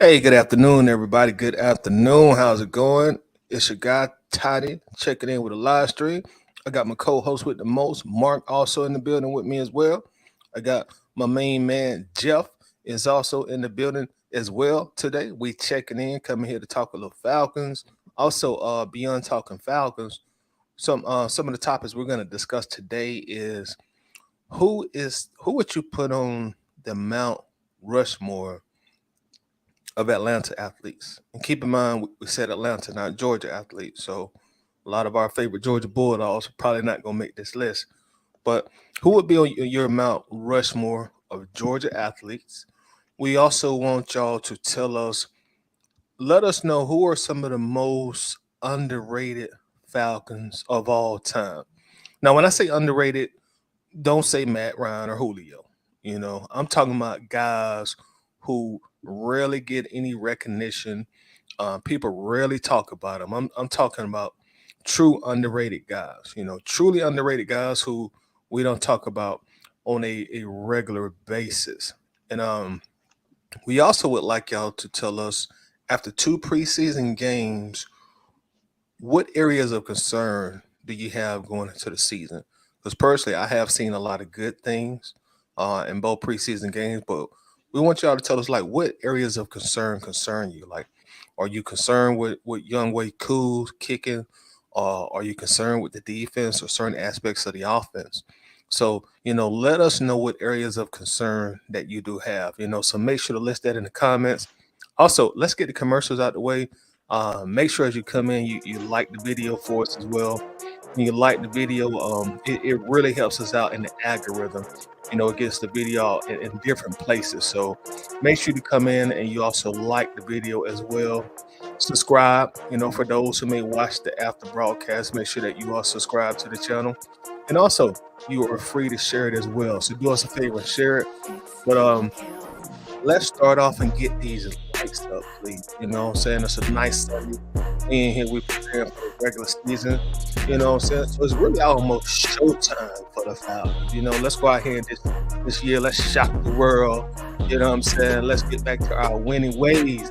Hey, good afternoon, everybody. Good afternoon. How's it going? It's your guy, Toddy, checking in with a live stream. I got my co host with the most, Mark, also in the building with me as well. I got my main man, Jeff, is also in the building as well today. We checking in, coming here to talk a little Falcons. Also, beyond talking Falcons, some of the topics we're going to discuss today is who would you put on the Mount Rushmore of Atlanta athletes. And keep in mind, we said Atlanta, not Georgia athletes. So a lot of our favorite Georgia Bulldogs are probably not going to make this list. But who would be on your Mount Rushmore of Georgia athletes? We also want y'all to let us know who are some of the most underrated Falcons of all time. Now, when I say underrated, don't say Matt Ryan or Julio. I'm talking about guys who rarely get any recognition. People rarely talk about them. I'm talking about true underrated guys. Truly underrated guys who we don't talk about on a regular basis. And we also would like y'all to tell us after two preseason games, what areas of concern do you have going into the season? Because personally, I have seen a lot of good things in both preseason games, but we want y'all to tell us like what areas of concern you. Like, are you concerned with Young Way Cool kicking? Are you concerned with the defense or certain aspects of the offense? So, let us know what areas of concern that you do have. So make sure to list that in the comments. Also, let's get the commercials out the way. Make sure as you come in, you like the video for us as well. When you like the video, it really helps us out in the algorithm. It gets the video out in different places. So make sure to come in and you also like the video as well. Subscribe, for those who may watch the after broadcast, make sure that you are subscribed to the channel. And also, you are free to share it as well. So do us a favor and share it. But let's start off and get these likes up, please. I'm saying? It's a nice Sunday. We in here, we preparing for the regular season. I'm saying? So it's really almost showtime for the Falcons. Let's go out here and this year, let's shock the world. I'm saying? Let's get back to our winning ways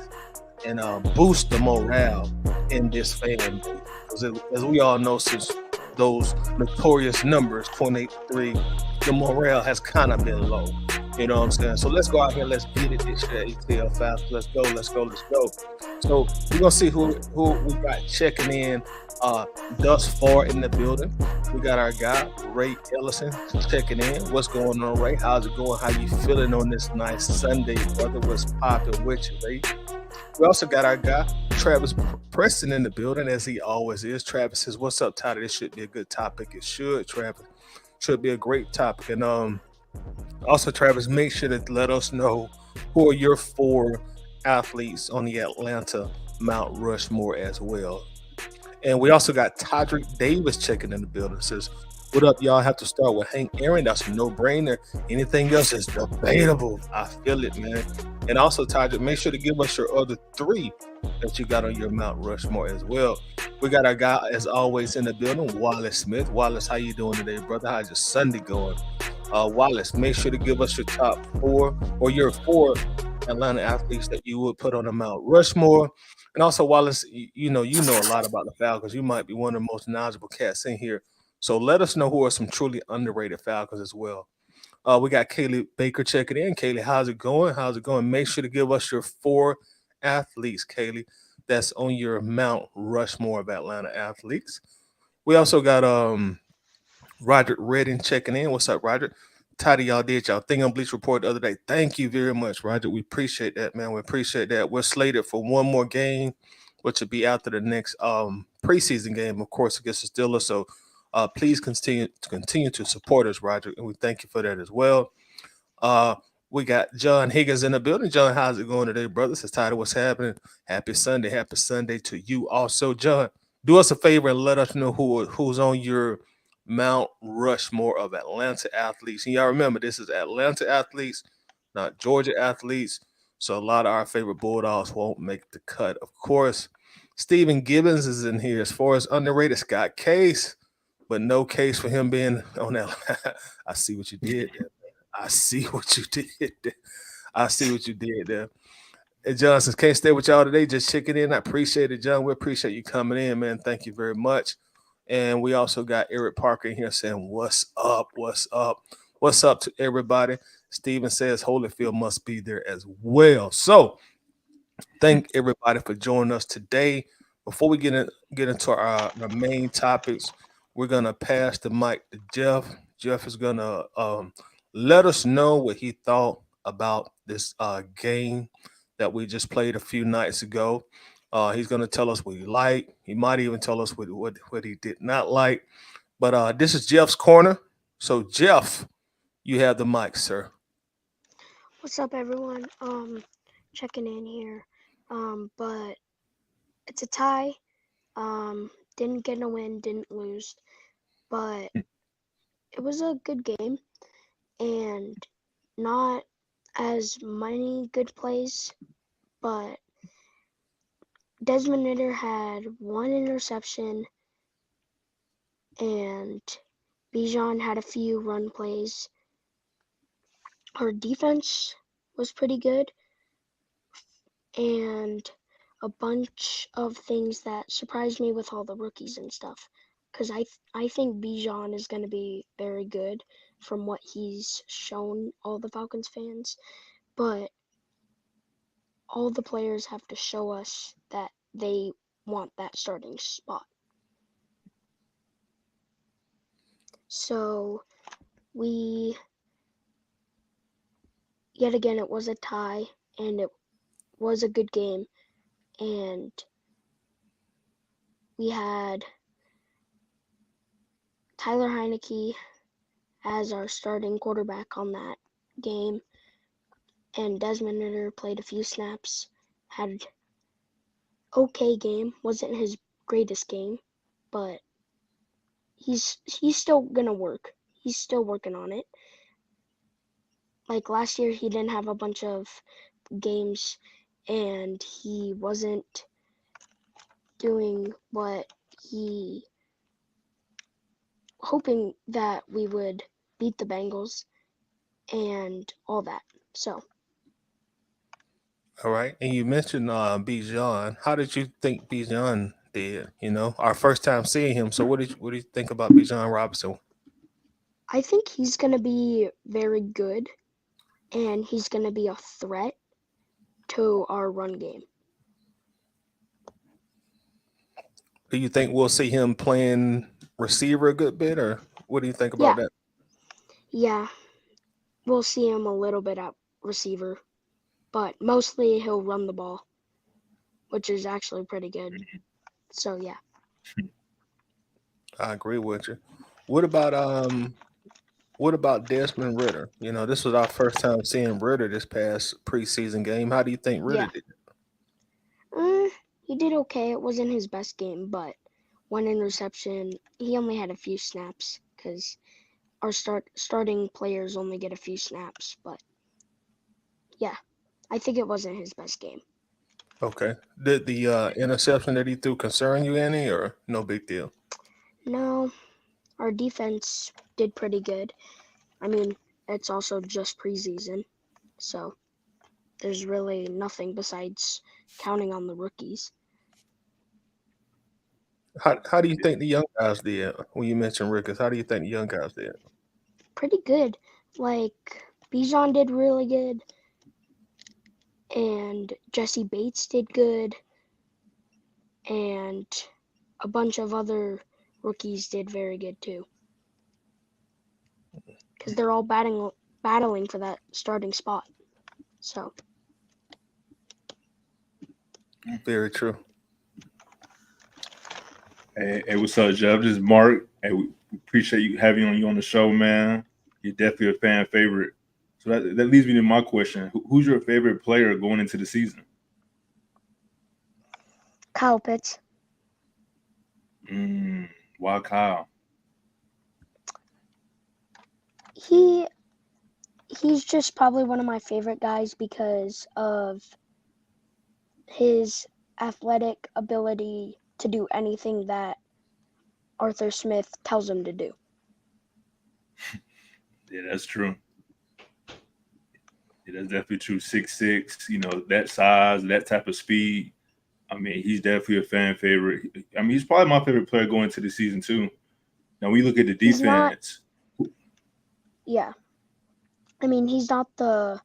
and boost the morale in this fan base. Because as we all know, since those notorious numbers, 23, the morale has kind of been low. You know what I'm saying? So let's go out here, let's get it this year, ATL fast. Let's go. So we're gonna see who we got checking in thus far in the building. We got our guy Ray Ellison checking in. What's going on, Ray? How's it going? How you feeling on this nice Sunday, brother? What's popping with you, Ray? We also got our guy Travis Preston in the building, as he always is. Travis says, "What's up, Tyler? This should be a good topic. It should, Travis. Should be a great topic." And also, Travis, make sure to let us know who are your four athletes on the Atlanta Mount Rushmore as well. And we also got Todrick Davis checking in the building. Says, "What up, y'all? Have to start with Hank Aaron. That's a no-brainer. Anything else is debatable. I feel it, man." And also, Todrick, make sure to give us your other three that you got on your Mount Rushmore as well. We got our guy, as always, in the building, Wallace Smith. Wallace, how you doing today, brother? How's your Sunday going? Wallace, make sure to give us your top four or your four Atlanta athletes that you would put on the Mount Rushmore. And also, Wallace, you know a lot about the Falcons. You might be one of the most knowledgeable cats in here. So let us know who are some truly underrated Falcons as well. We got Kaylee Baker checking in. Kaylee, how's it going? How's it going? Make sure to give us your four athletes, Kaylee, that's on your Mount Rushmore of Atlanta athletes. We also got Roderick Redding checking in. What's up, Roderick? Tidy, y'all did y'all thing on Bleach Report the other day. Thank you very much, Roger. We appreciate that, man. We appreciate that. We're slated for one more game, which will be after the next preseason game, of course, against the Steelers. So please continue to support us, Roger, and we thank you for that as well. We got John Higgins in the building. John, how's it going today, brother? Says Tidy, what's happening? Happy Sunday. Happy Sunday to you also, John. Do us a favor and let us know who's on your Mount Rushmore of Atlanta athletes. And y'all remember, this is Atlanta athletes, not Georgia athletes. So a lot of our favorite Bulldogs won't make the cut. Of course, Stephen Gibbons is in here. As far as underrated, Scott Case, but no case for him being on that. I see what you did there. I see what you did there. I see what you did there. Hey, Johnson, can't stay with y'all today. Just checking in. I appreciate it, John. We appreciate you coming in, man. Thank you very much. And we also got Eric Parker in here saying, "What's up? What's up? What's up to everybody?" Steven says Holyfield must be there as well. So thank everybody for joining us today. Before we get into our main topics, we're gonna pass the mic to Jeff. Jeff is gonna let us know what he thought about this game that we just played a few nights ago. He's gonna tell us what he liked. He might even tell us what he did not like. But this is Jeff's corner. So Jeff, you have the mic, sir. What's up, everyone? Checking in here. But it's a tie. Didn't get a win, didn't lose, but it was a good game and not as many good plays. But Desmond Ritter had one interception, and Bijan had a few run plays. Our defense was pretty good, and a bunch of things that surprised me with all the rookies and stuff. Because I think Bijan is going to be very good from what he's shown all the Falcons fans. But all the players have to show us that they want that starting spot. So we, yet again, it was a tie and it was a good game. And we had Tyler Heineke as our starting quarterback on that game, and Desmond Ritter played a few snaps, had okay game, wasn't his greatest game, but he's still gonna work. He's still working on it. Like last year, he didn't have a bunch of games, and he wasn't doing what he hoping that we would beat the Bengals and all that. So All right. And you mentioned Bijan. How did you think Bijan did? You know, our first time seeing him. So what do you think about Bijan Robinson? I think he's gonna be very good, and he's gonna be a threat to our run game. Do you think we'll see him playing receiver a good bit, or what do you think about Yeah, that? yeah, we'll see him a little bit at receiver, but mostly he'll run the ball, which is actually pretty good. So yeah, I agree with you. What about um what about Desmond Ritter? You know, this was our first time seeing Ritter this past preseason game. How do you think Ritter yeah, did? he did okay. It wasn't his best game, but one interception. He only had a few snaps because our starting players only get a few snaps. But yeah, I think it wasn't his best game. Okay. Did the interception that he threw concern you any, or no big deal? No, our defense did pretty good. I mean, it's also just preseason, so there's really nothing besides counting on the rookies. How do you think the young guys did when you mentioned Rickers? How do you think the young guys did? Pretty good. Like Bijan did really good, and Jesse Bates did good, and a bunch of other rookies did very good too. Because they're all battling for that starting spot. So Very true. Hey, what's up, Jeff? This is Mark. Hey, we appreciate you having you on the show, man. You're definitely a fan favorite. So that leads me to my question: Who's your favorite player going into the season? Kyle Pitts, Mm, why Kyle? he he's just probably one of my favorite guys because of his athletic ability to do anything that Arthur Smith tells him to do. Yeah, that's true. Yeah, that's definitely true. 6'6", that size, that type of speed. I mean, he's definitely a fan favorite. I mean, he's probably my favorite player going into the season too. Now, when you look at the He's not, defense, yeah. I mean, he's not the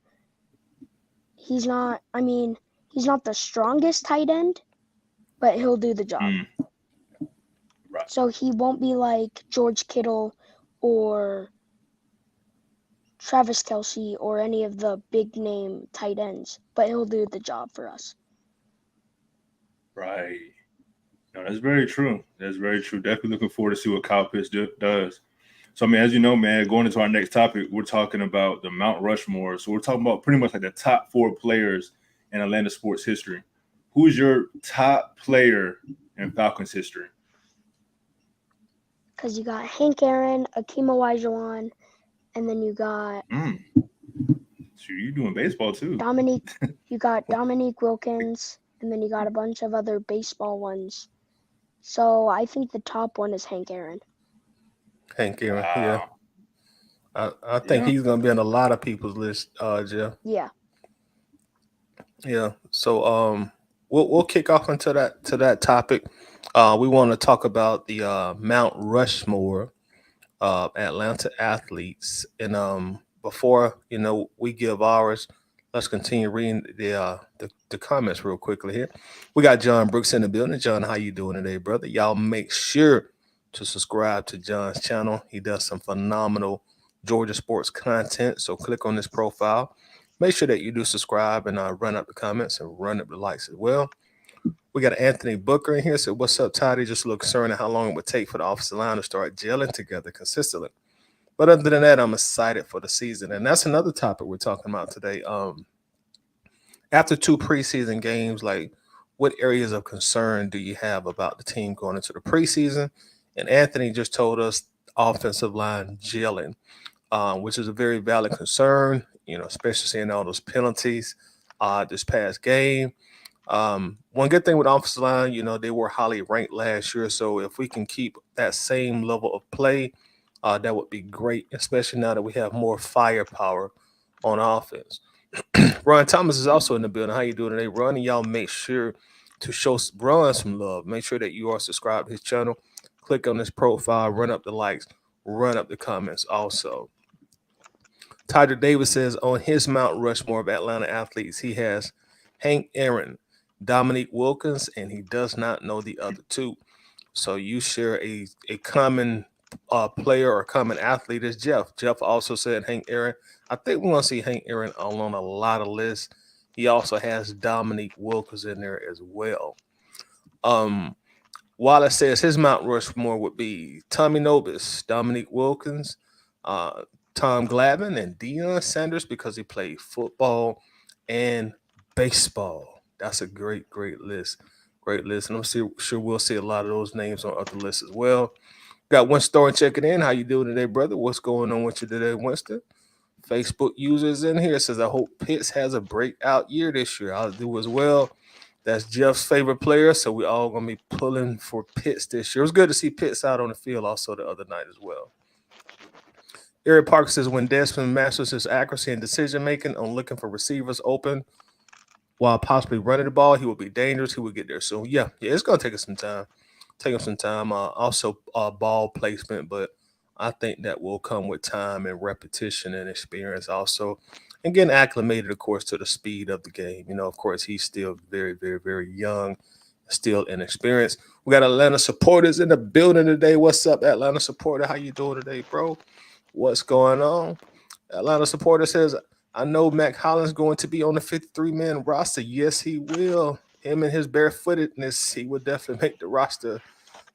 strongest tight end, but he'll do the job. right. So he won't be like George Kittle or Travis Kelce or any of the big name tight ends, but he'll do the job for us. Right. No, that's very true. That's very true. Definitely looking forward to see what Kyle Pitts does. So, I mean, as you know, man, going into our next topic, we're talking about the Mount Rushmore. So we're talking about pretty much like the top 4 players in Atlanta sports history. Who's your top player in Falcons history? Because you got Hank Aaron, Akeem Olajuwon, and then you got So you're doing baseball too. Dominique Wilkins, and then you got a bunch of other baseball ones. So I think the top one is Hank Aaron. Hank Aaron, Wow. yeah. I think he's gonna be on a lot of people's list, Jeff. Yeah. Yeah. So we'll kick off into that topic. We want to talk about the Mount Rushmore Atlanta athletes. And before we give ours, let's continue reading the comments real quickly here. We got John Brooks in the building. John, how you doing today, brother? Y'all make sure to subscribe to John's channel. He does some phenomenal Georgia sports content. So click on this profile. Make sure that you do subscribe and run up the comments and run up the likes as well. We got Anthony Booker in here. So what's up, Toddy? Just a little concerned at how long it would take for the offensive line to start gelling together consistently. But other than that, I'm excited for the season. And that's another topic we're talking about today. After 2 preseason games, like what areas of concern do you have about the team going into the preseason? And Anthony just told us offensive line gelling, which is a very valid concern, especially seeing all those penalties this past game. One good thing with offensive line, they were highly ranked last year. So if we can keep that same level of play, that would be great, especially now that we have more firepower on offense. Ron Thomas is also in the building. How you doing today, Ron? And y'all make sure to show Ron some love. Make sure that you are subscribed to his channel. Click on his profile, run up the likes, run up the comments also. Tyler Davis says on his Mount Rushmore of Atlanta athletes, he has Hank Aaron, Dominique Wilkins, and he does not know the other 2. So you share a common player or common athlete is Jeff. Jeff also said Hank Aaron. I think we're going to see Hank Aaron on a lot of lists. He also has Dominique Wilkins in there as well. Wallace says his Mount Rushmore would be Tommy Nobis, Dominique Wilkins, Tom Glavine, and Deion Sanders because he played football and baseball. That's a great list. Great list. And I'm sure we'll see a lot of those names on other lists as well. Got Winston checking in. How you doing today, brother? What's going on with you today, Winston? Facebook users in here says, I hope Pitts has a breakout year this year. I'll do as well. That's Jeff's favorite player, so we're all going to be pulling for Pitts this year. It was good to see Pitts out on the field also the other night as well. Eric Parker says, when Desmond masters his accuracy and decision-making on looking for receivers open while possibly running the ball, he will be dangerous. He will get there soon. Yeah, it's going to take us some time. Also, ball placement, but I think that will come with time and repetition and experience also. And getting acclimated, of course, to the speed of the game. Of course, he's still very, very, very young, still inexperienced. We got Atlanta supporters in the building today. What's up, Atlanta supporter? How you doing today, bro? What's going on? Atlanta supporter says, I know Mac Hollins going to be on the 53-man roster. Yes, he will. Him and his barefootedness, he would definitely make the roster.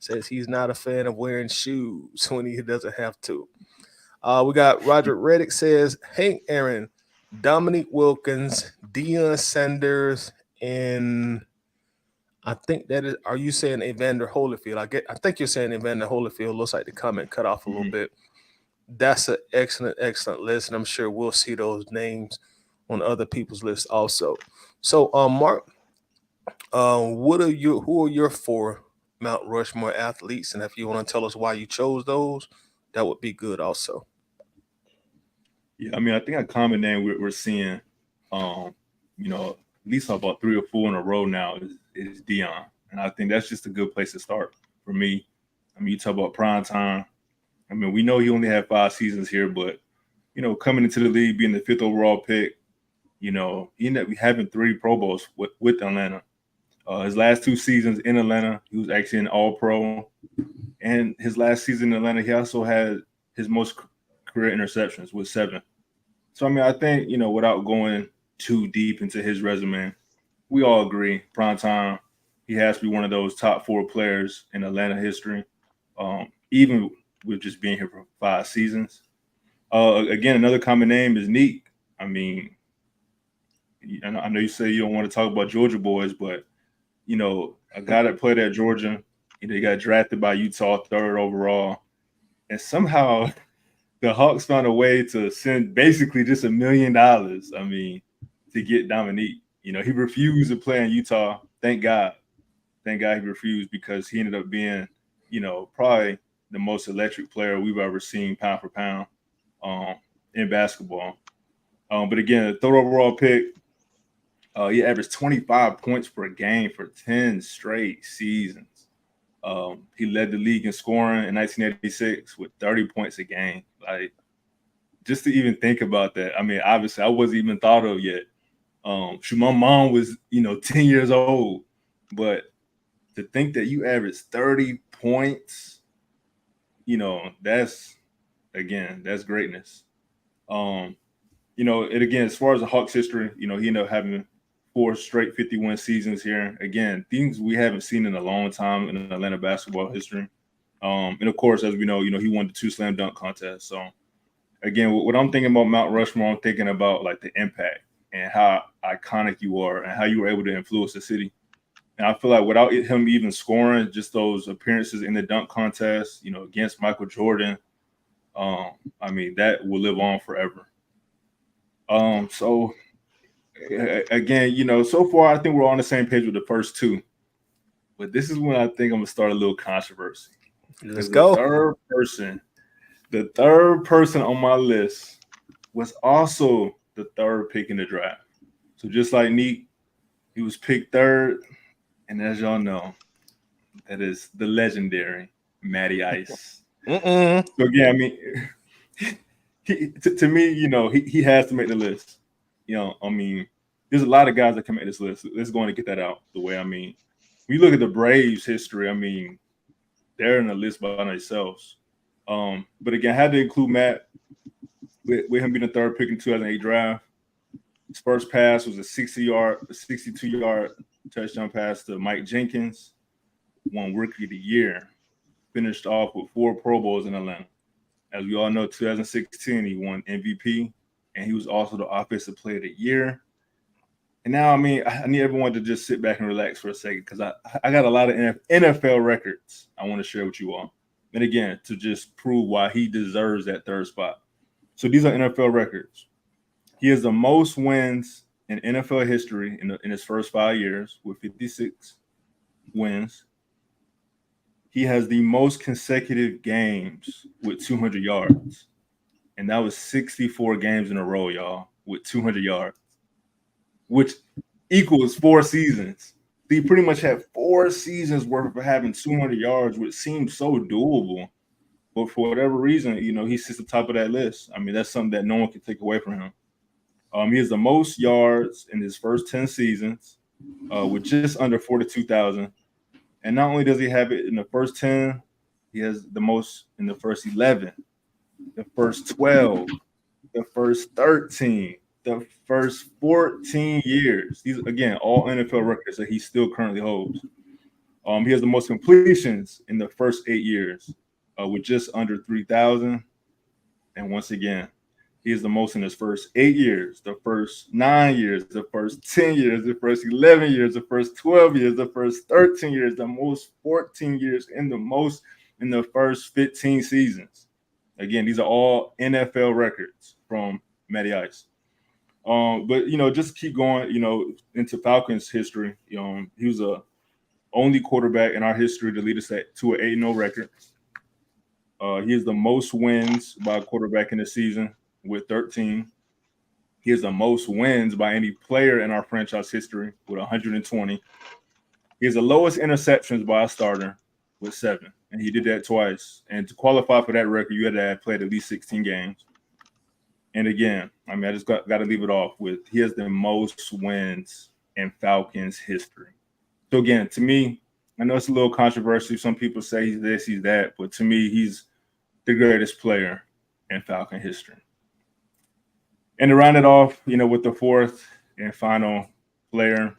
Says he's not a fan of wearing shoes when he doesn't have to. We got Roger Reddick says, Hank Aaron, Dominique Wilkins, Deion Sanders, and I think that is, are you saying Evander Holyfield? I think you're saying Evander Holyfield. Looks like the comment cut off a little bit. That's an excellent list, and I'm sure we'll see those names on other people's lists also. So, Mark, who are your 4 Mount Rushmore athletes? And if you want to tell us why you chose those, that would be good also. Yeah, I mean, I think a common name we're seeing You know, at least about 3 or 4 in a row now is Dion. And I think that's just a good place to start for me. I mean, you talk about prime time. I mean, we know he only had 5 seasons here, but, you know, coming into the league, being the 5th overall pick, you know, he ended up having 3 Pro Bowls with Atlanta. His last 2 seasons in Atlanta, he was actually an All-Pro. And his last season in Atlanta, he also had his most career interceptions with 7. So, I mean, I think, you know, without going too deep into his resume, we all agree, prime time, he has to be one of those top 4 players in Atlanta history, even with just being here for 5 seasons. Again, another common name is Neek. I mean, I know you say you don't want to talk about Georgia boys, but, you know, a guy that played at Georgia, you know, he got drafted by Utah 3rd overall, and somehow the Hawks found a way to send basically just $1 million. I mean, to get Dominique. You know, he refused to play in Utah. Thank God. Thank God he refused, because he ended up being, you know, probably the most electric player we've ever seen pound for pound in basketball. But again, 3rd overall pick, he averaged 25 points per game for 10 straight seasons. He led the league in scoring in 1986 with 30 points a game. Like, just to even think about that, I mean, obviously I wasn't even thought of yet. My mom was, you know, 10 years old, but to think that you averaged 30 points, you know, that's greatness. You know, and again, as far as the Hawks history, you know, he ended up having 4 straight 50-win seasons here. Again, things we haven't seen in a long time in Atlanta basketball history. And of course, as we know, you know, he won the 2 slam dunk contests. So again, what I'm thinking about Mount Rushmore, I'm thinking about like the impact and how iconic you are and how you were able to influence the city. And I feel like without him even scoring, just those appearances in the dunk contest, you know, against Michael Jordan, I mean, that will live on forever. So again, you know, so far I think we're on the same page with the first 2, but this is when I think I'm gonna start a little controversy. Let's The go. the third person on my list was also the 3rd pick in the draft. So just like Neek, he was picked 3rd, and as y'all know, that is the legendary Matty Ice. So again, I mean, to me, you know, he has to make the list. You know, I mean, there's a lot of guys that can make this list. Let's go and get that out the way. I mean, when you look at the Braves' history, I mean, they're in the list by themselves. But again, I had to include Matt with him being the 3rd pick in 2008 draft. His first pass was a 62-yard touchdown pass to Mike Jenkins, won Rookie of the Year, finished off with 4 Pro Bowls in Atlanta. As we all know, 2016, he won MVP, and he was also the Offensive Player of the Year. And now, I mean, I need everyone to just sit back and relax for a second, because I got a lot of NFL records I want to share with you all. And again, to just prove why he deserves that 3rd spot. So these are NFL records. He has the most wins in NFL history in his first 5 years with 56 wins. He has the most consecutive games with 200 yards. And that was 64 games in a row, y'all, with 200 yards, which equals 4 seasons. He pretty much had 4 seasons worth of having 200 yards, which seems so doable. But for whatever reason, you know, he sits at the top of that list. I mean, that's something that no one can take away from him. He has the most yards in his first 10 seasons with just under 42,000. And not only does he have it in the first 10, he has the most in the first 11, the first 12, the first 13, the first 14 years. These, again, all NFL records that he still currently holds. He has the most completions in the first 8 years with just under 3,000. And once again, he is the most in his first 8 years, the first 9 years, the first 10 years, the first 11 years, the first 12 years, the first 13 years, the most 14 years, and the most in the first 15 seasons. Again, these are all NFL records from Matty Ice. But, you know, just keep going, you know, into Falcons history. He was the only quarterback in our history to lead us to an 8-0 record. He has the most wins by a quarterback in the season with 13. He has the most wins by any player in our franchise history with 120. He has the lowest interceptions by a starter with 7, and he did that twice. And to qualify for that record, you had to have played at least 16 games. And again, I mean, I just got to leave it off with he has the most wins in Falcons history. So again, to me, I know it's a little controversial. Some people say he's this, he's that, but to me, he's the greatest player in Falcon history. And to round it off, with the fourth and final player,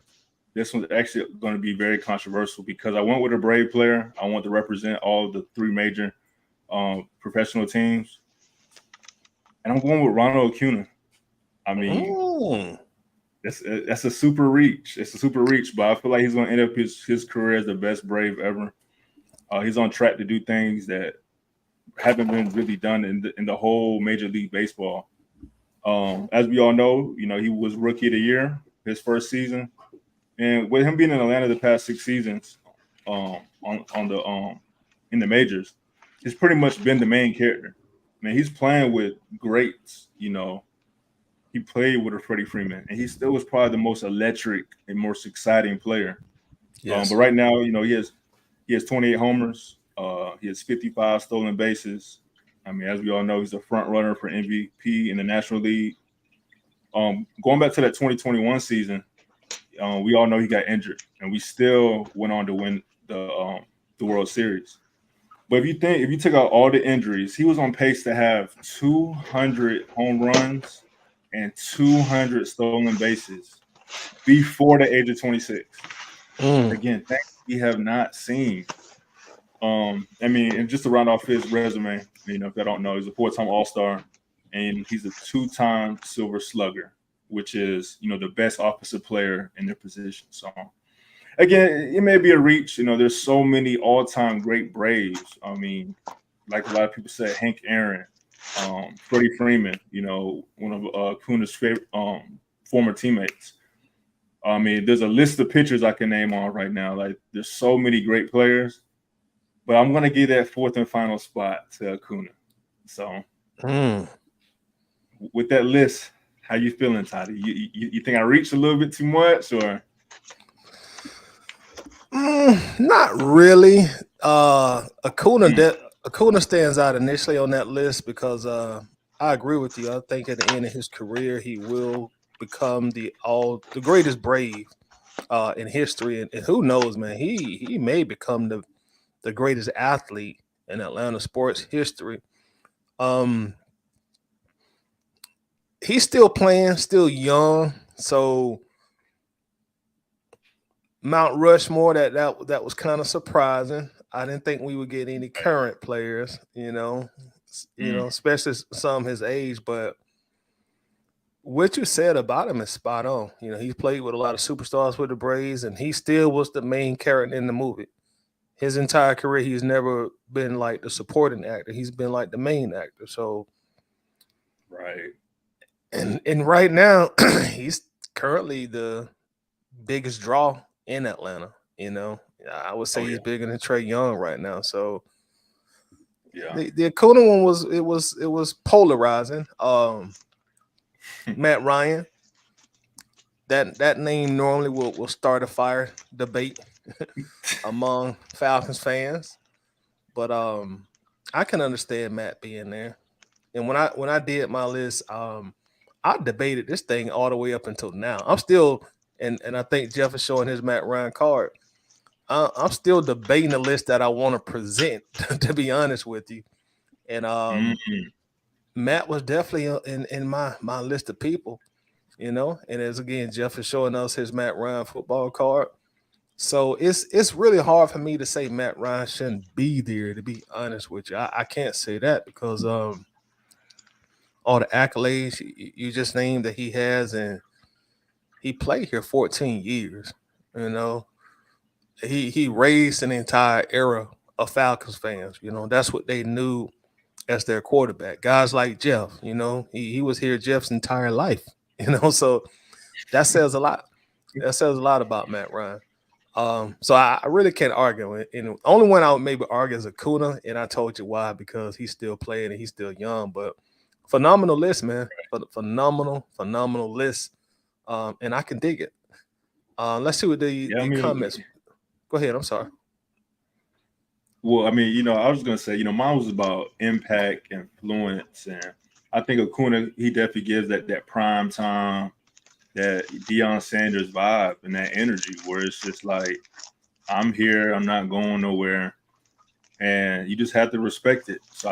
this one's actually going to be very controversial because I went with a Brave player. I want to represent all of the 3 major professional teams. And I'm going with Ronald Acuna. I mean, that's a super reach. It's a super reach, but I feel like he's going to end up his career as the best Brave ever. He's on track to do things that haven't been really done in the whole Major League Baseball. As we all know, he was Rookie of the Year his first season, and with him being in Atlanta the past 6 seasons, in the majors, he's pretty much been the main character. Man, he's playing with greats. He played with a Freddie Freeman, and he still was probably the most electric and most exciting player. Yes. But right now, he has 28 homers. He has 55 stolen bases. I mean, as we all know, he's a front runner for MVP in the National League. Going back to that 2021 season, we all know he got injured, and we still went on to win the World Series. But if you took out all the injuries, he was on pace to have 200 home runs and 200 stolen bases before the age of 26. Again, things we have not seen. And just to round off his resume, if I don't know, he's a 4-time All-Star, and he's a 2-time Silver Slugger, which is, the best offensive player in their position. So, again, it may be a reach. There's so many all-time great Braves. I mean, like a lot of people say, Hank Aaron, Freddie Freeman, one of Acuna's favorite former teammates. I mean, there's a list of pitchers I can name on right now. Like, there's so many great players. But I'm going to give that 4th and final spot to Acuna. So, with that list, how you feeling, Toddy? You think I reached a little bit too much, or? Not really. Acuna stands out initially on that list because I agree with you. I think at the end of his career, he will become the greatest Brave in history, and who knows, man? He may become the greatest athlete in Atlanta sports history. He's still playing, still young, so Mount Rushmore, that was kind of surprising. I didn't think we would get any current players, especially some his age. But what you said about him is spot on. He's played with a lot of superstars with the Braves, and he still was the main character in the movie. His entire career, he's never been like the supporting actor. He's been like the main actor. So, right. And right now, he's currently the biggest draw in Atlanta. I would say he's bigger than Trae Young right now. So, yeah, the Acuna one was polarizing. Matt Ryan, that name normally will start a fire debate among Falcons fans, but I can understand Matt being there. And when I did my list, I debated this thing all the way up until now. I'm still, and I think Jeff is showing his Matt Ryan card. I'm still debating the list that I want to present, to be honest with you. And Matt was definitely in my list of people, And as again, Jeff is showing us his Matt Ryan football card. So it's really hard for me to say Matt Ryan shouldn't be there, to be honest with you. I can't say that because all the accolades you just named that he has, and he played here 14 years. He raised an entire era of Falcons fans. That's what they knew as their quarterback. Guys like Jeff, he was here Jeff's entire life. So that says a lot. That says a lot about Matt Ryan. So I really can't argue. And the only one I would maybe argue is Acuna, and I told you why, because he's still playing and he's still young. But phenomenal list, man. Phenomenal list. And I can dig it. Let's see what Yeah, I the mean, comments. Go ahead. I'm sorry. well, I mean, I was gonna say, mine was about impact, influence, and I think Acuna, he definitely gives that prime time, that Deion Sanders vibe and that energy where it's just like, I'm here, I'm not going nowhere, and you just have to respect it. So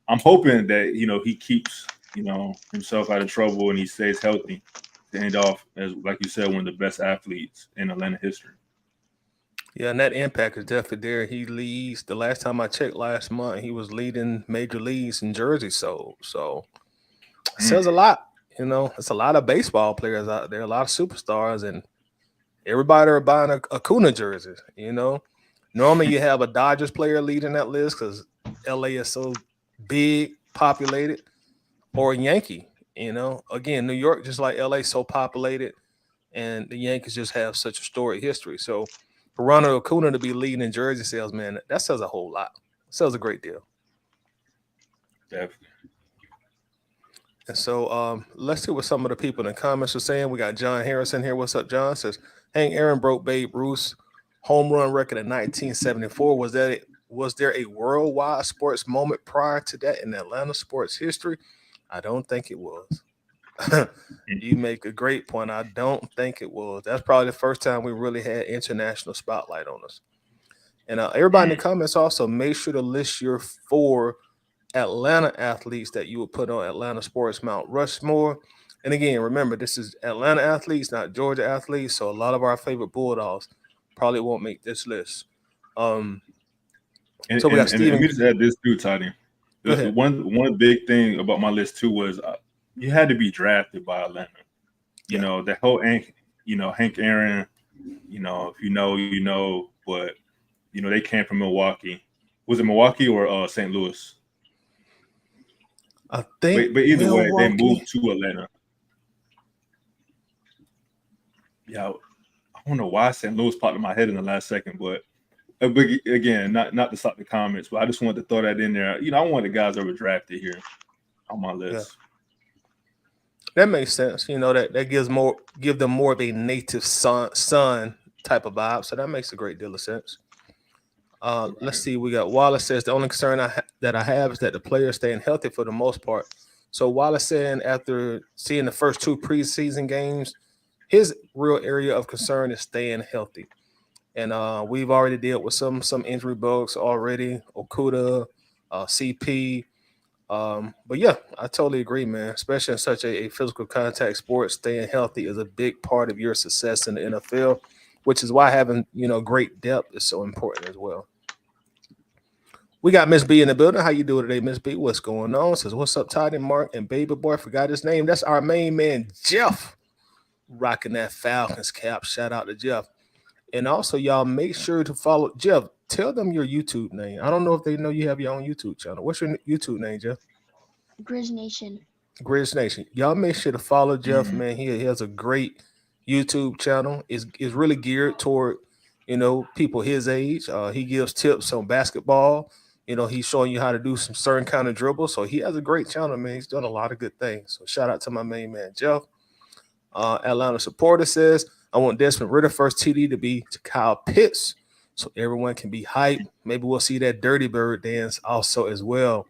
I'm hoping that he keeps himself out of trouble and he stays healthy to end off as, like you said, one of the best athletes in Atlanta history. Yeah, and that impact is definitely there. He leads. The last time I checked last month, he was leading major leagues in jersey sold. So it Mm. says a lot. It's a lot of baseball players out there, a lot of superstars, and everybody are buying a Acuna jersey. Normally you have a Dodgers player leading that list because LA is so big, populated, or a Yankee. Again, New York, just like LA, so populated, and the Yankees just have such a storied history. So for Ronald Acuna to be leading in jersey sales, man, that says a whole lot. It says a great deal. Definitely. And so let's see what some of the people in the comments are saying. We got John Harrison here. What's up, John? Says Hank Aaron broke Babe Ruth's home run record in 1974. Was there a worldwide sports moment prior to that in Atlanta sports history? I don't think it was. You make a great point. I don't think it was. That's probably the first time we really had international spotlight on us. And everybody in the comments also make sure to list your 4 Atlanta athletes that you would put on Atlanta Sports Mount Rushmore. And again, remember, this is Atlanta athletes, not Georgia athletes. So a lot of our favorite Bulldogs probably won't make this list. And, So we got and Steven. let me just add this too, Toddy. Go ahead. One big thing about my list too was you had to be drafted by Atlanta. Yeah. That whole Hank Aaron, if you know, you know, but they came from Milwaukee. Was it Milwaukee or St. Louis? I think but either way, they Milwaukee. moved to Atlanta. Yeah, I don't know why St. Louis popped in my head in the last second, but again, not to stop the comments, but I just wanted to throw that in there. I want the guys that were drafted here on my list. Yeah. That makes sense. That give them more of a native son type of vibe. So that makes a great deal of sense. Right. Let's see. We got Wallace says the only concern that I have is that the players staying healthy for the most part. So Wallace saying after seeing the first 2 preseason games, his real area of concern is staying healthy. And we've already dealt with some injury bugs already. Okuda, CP. But yeah, I totally agree, man. Especially in such a physical contact sport, staying healthy is a big part of your success in the NFL, which is why having great depth is so important as well. We got Miss B in the building. How you doing today, Miss B? What's going on? Says, what's up, Todd and Mark and Baby Boy? Forgot his name. That's our main man, Jeff, rocking that Falcons cap. Shout out to Jeff. And also, y'all make sure to follow Jeff. Tell them your YouTube name. I don't know if they know you have your own YouTube channel. What's your YouTube name, Jeff? Grizz Nation. Grizz Nation. Y'all make sure to follow Jeff, man. He has a great YouTube channel. Is really geared toward people his age. He gives tips on basketball. He's showing you how to do some certain kind of dribbles. So he has a great channel, man. He's done a lot of good things. So shout out to my main man, Jeff. Atlanta supporter says, I want Desmond Ridder first TD to be to Kyle Pitts so everyone can be hyped. Maybe we'll see that Dirty Bird dance also as well.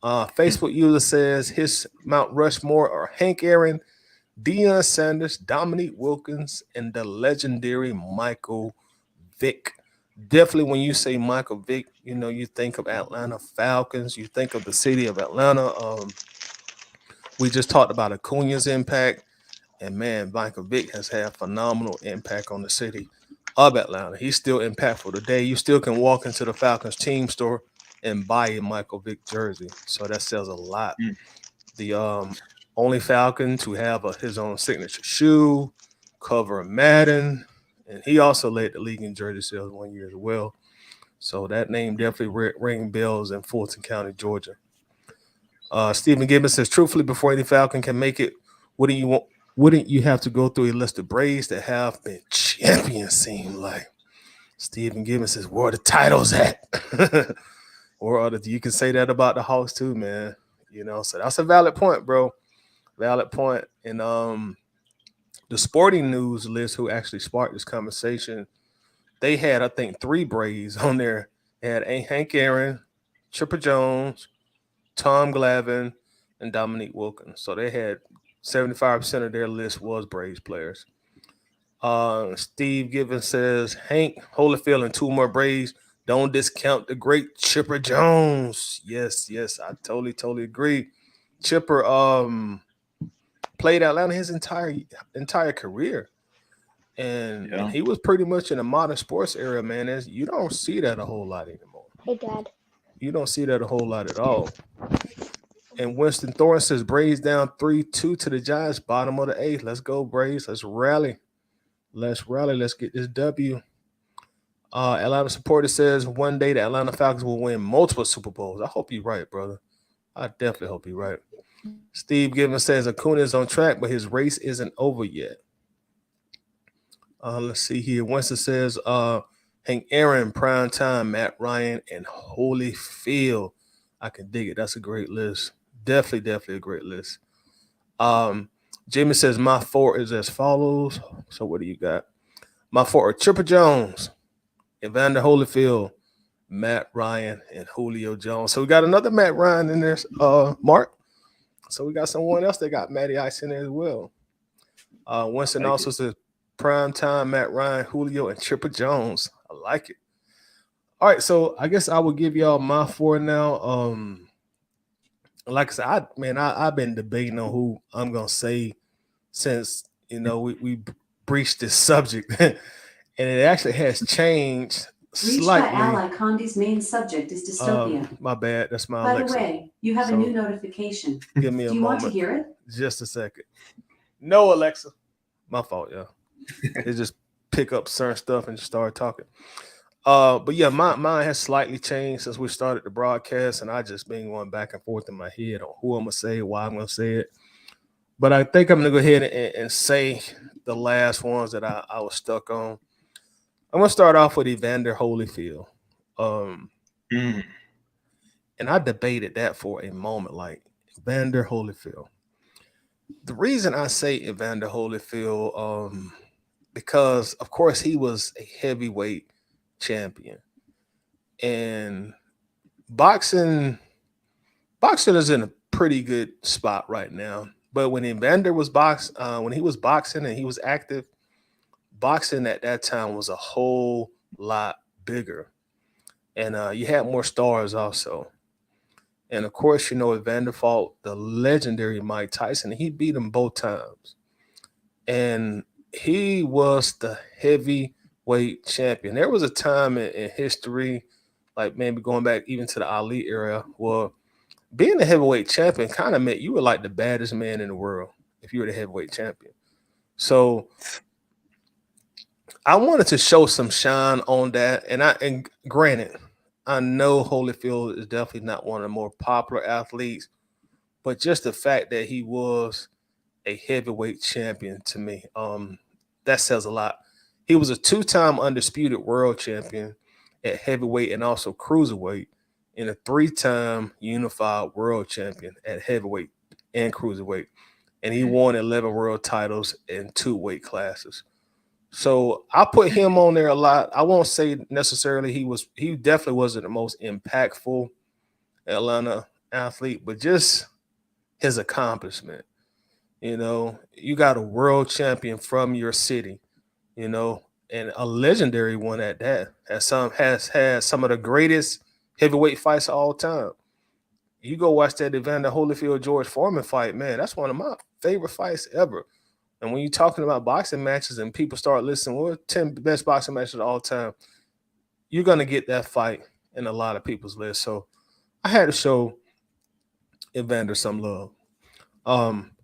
Facebook user says his Mount Rushmore are Hank Aaron, Deion Sanders, Dominique Wilkins, and the legendary Michael Vick. Definitely when you say Michael Vick, you think of Atlanta Falcons, you think of the city of Atlanta. We just talked about Acuna's impact, and man, Michael Vick has had phenomenal impact on the city of Atlanta. He's still impactful today. You still can walk into the Falcons team store and buy a Michael Vick jersey. So that says a lot. The only Falcon to have his own signature shoe, cover Madden, and he also led the league in jersey sales 1 year as well. So that name definitely ring bells in Fulton County, Georgia. Stephen Gibbons says, truthfully, before any Falcon can make it, wouldn't you have to go through a list of Braves that have been champions, seem like? Stephen Gibbons says, where are the titles at? Or you can say that about the Hawks too, man. So that's a valid point, bro. Valid point. And the sporting news list, who actually sparked this conversation, they had, I think, three Braves on there. They had Hank Aaron, Chipper Jones, Tom Glavine, and Dominique Wilkins. So they had 75% of their list was Braves players. Steve Given says Hank Holyfield and two more Braves. Don't discount the great Chipper Jones. Yes, I totally agree. Chipper played Atlanta his entire career. And he was pretty much in the modern sports era, man. You don't see that a whole lot anymore. Hey, Dad. You don't see that a whole lot at all. And Winston Thorne says Braves down 3-2 to the Giants, bottom of the eighth. Let's go, Braves. Let's rally. Let's get this W. Atlanta supporter says one day the Atlanta Falcons will win multiple Super Bowls. I hope you're right, brother. I definitely hope you're right. Steve Given says Acuna is on track, but his race isn't over yet. Let's see here. Winston says Hank Aaron, Prime Time, Matt Ryan, and Holyfield. I can dig it. That's a great list. Definitely a great list. Jamie says my four is as follows. So what do you got? My four are Chipper Jones, Evander Holyfield, Matt Ryan, and Julio Jones. So we got another Matt Ryan in there, Mark. So we got someone else that got Matty Ice in there as well. Winston also says Prime Time, Matt Ryan, Julio, and Chipper Jones. I like it. All right, so I guess I will give y'all my four now. Like I said, I've been debating on who I'm gonna say since we breached this subject, and it actually has changed slightly. Reached by Ally Condi's main subject is dystopia. My bad. That's my By Alexa. the way, you have a new notification. Give me a moment. Do you want to hear it? Just a second. No, Alexa. My fault, y'all. It just pick up certain stuff and just start talking. But yeah, mine has slightly changed since we started the broadcast, and I just been going back and forth in my head on who I'm gonna say, why I'm gonna say it. But I think I'm gonna go ahead and say the last ones that I was stuck on. I'm gonna start off with Evander Holyfield. And I debated that for a moment, like Evander Holyfield. The reason I say Evander Holyfield, because of course he was a heavyweight champion, and boxing is in a pretty good spot right now. But when Evander was when he was boxing and he was active, boxing at that time was a whole lot bigger, and you had more stars also. And of course, Evander fought the legendary Mike Tyson. He beat him both times, and he was the heavyweight champion. There was a time in history, like maybe going back even to the Ali era, where being a heavyweight champion kind of meant you were like the baddest man in the world if you were the heavyweight champion. So I wanted to show some shine on that. And granted, I know Holyfield is definitely not one of the more popular athletes, but just the fact that he was a heavyweight champion to me, that says a lot. He was a two-time undisputed world champion at heavyweight and also cruiserweight, and a three-time unified world champion at heavyweight and cruiserweight. And he won 11 world titles in 2 weight classes. So I put him on there a lot. I won't say necessarily he definitely wasn't the most impactful Atlanta athlete, but just his accomplishment. You got a world champion from your city, and a legendary one at that. Has had some of the greatest heavyweight fights of all time. You go watch that Evander Holyfield George Foreman fight, man. That's one of my favorite fights ever. And when you're talking about boxing matches and people start listening, well, 10 best boxing matches of all time, you're gonna get that fight in a lot of people's list. So I had to show Evander some love.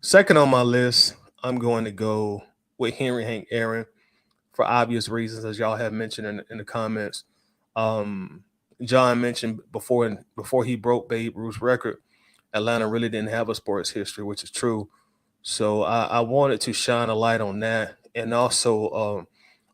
Second on my list, I'm going to go with Henry Hank Aaron for obvious reasons, as y'all have mentioned in the comments. John mentioned before he broke Babe Ruth's record, Atlanta really didn't have a sports history, which is true. So I wanted to shine a light on that. And also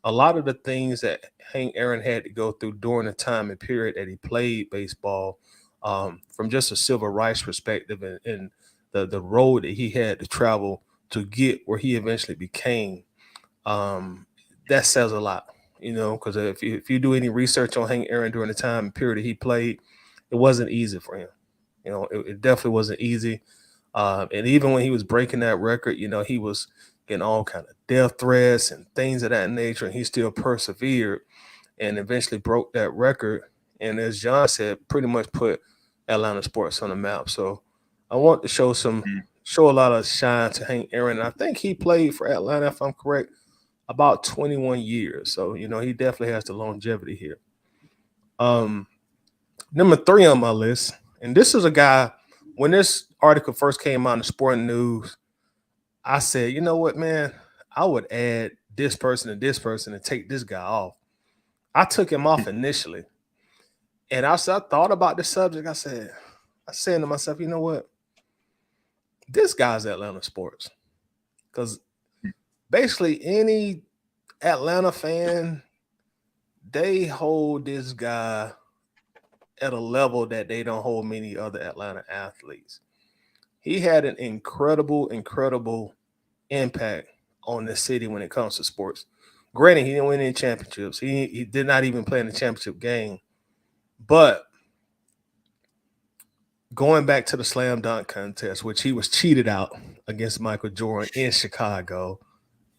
a lot of the things that Hank Aaron had to go through during the time and period that he played baseball, from just a civil rights perspective and the road that he had to travel to get where he eventually became. That says a lot, because if you do any research on Hank Aaron during the time period that he played, it wasn't easy for him. It definitely wasn't easy. And even when he was breaking that record, he was getting all kind of death threats and things of that nature, and he still persevered and eventually broke that record. And as John said, pretty much put Atlanta sports on the map. So I want to show a lot of shine to Hank Aaron. And I think he played for Atlanta, if I'm correct, about 21 years. So, he definitely has the longevity here. Number 3 on my list, and this is a guy, when this article first came out in the Sporting News, I said, you know what, man, I would add this person and this person and take this guy off. I took him off initially. And I thought about the subject. I said to myself, you know what? This guy's Atlanta sports. Because basically any Atlanta fan, they hold this guy at a level that they don't hold many other Atlanta athletes. He had an incredible impact on the city when it comes to sports. Granted, he didn't win any championships. He did not even play in the championship game. But going back to the slam dunk contest, which he was cheated out against Michael Jordan in Chicago,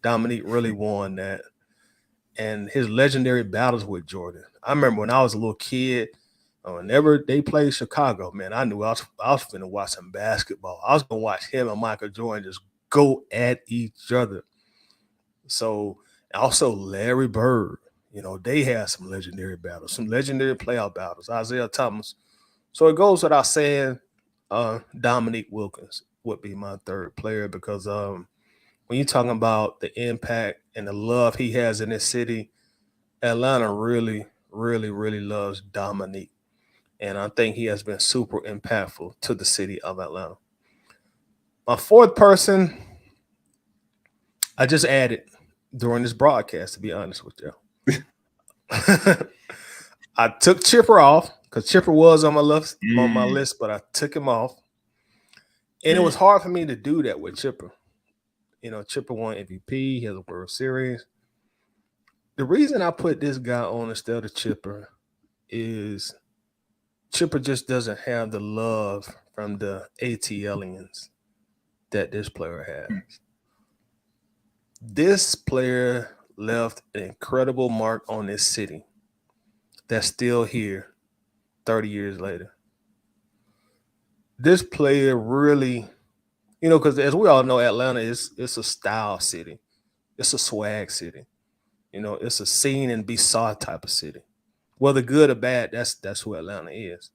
Dominique really won that. And his legendary battles with Jordan. I remember when I was a little kid, whenever they played Chicago, man, I knew I was going to watch some basketball. I was going to watch him and Michael Jordan just go at each other. So also Larry Bird, they had some legendary battles, some legendary playoff battles. Isaiah Thomas. So it goes without saying, Dominique Wilkins would be my 3rd player because when you're talking about the impact and the love he has in this city, Atlanta really, really, really loves Dominique. And I think he has been super impactful to the city of Atlanta. My 4th person, I just added during this broadcast, to be honest with you. I took Chipper off because Chipper was on my list, but I took him off. And it was hard for me to do that with Chipper. Chipper won MVP, he has a World Series. The reason I put this guy on instead of Chipper is Chipper just doesn't have the love from the ATLians that this player has. This player left an incredible mark on this city that's still here 30 years later. This player really, because as we all know, Atlanta it's a style city. It's a swag city. It's a seen and be saw type of city. Whether good or bad, that's who Atlanta is.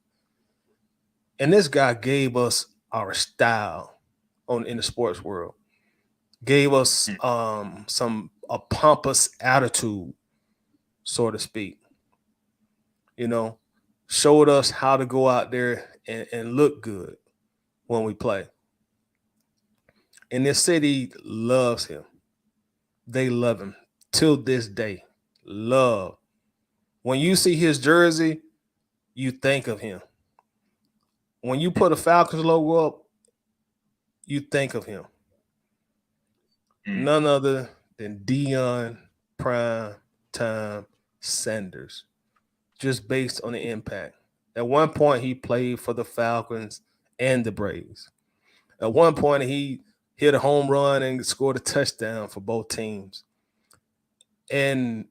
And this guy gave us our style in the sports world. Gave us a pompous attitude, so to speak. Showed us how to go out there and look good when we play. And this city loves him. They love him till this day. Love. When you see his jersey, you think of him. When you put a Falcons logo up, you think of him. None other than Deion Prime Time Sanders, just based on the impact. At one point, he played for the Falcons and the Braves. At one point, he hit a home run and scored a touchdown for both teams. And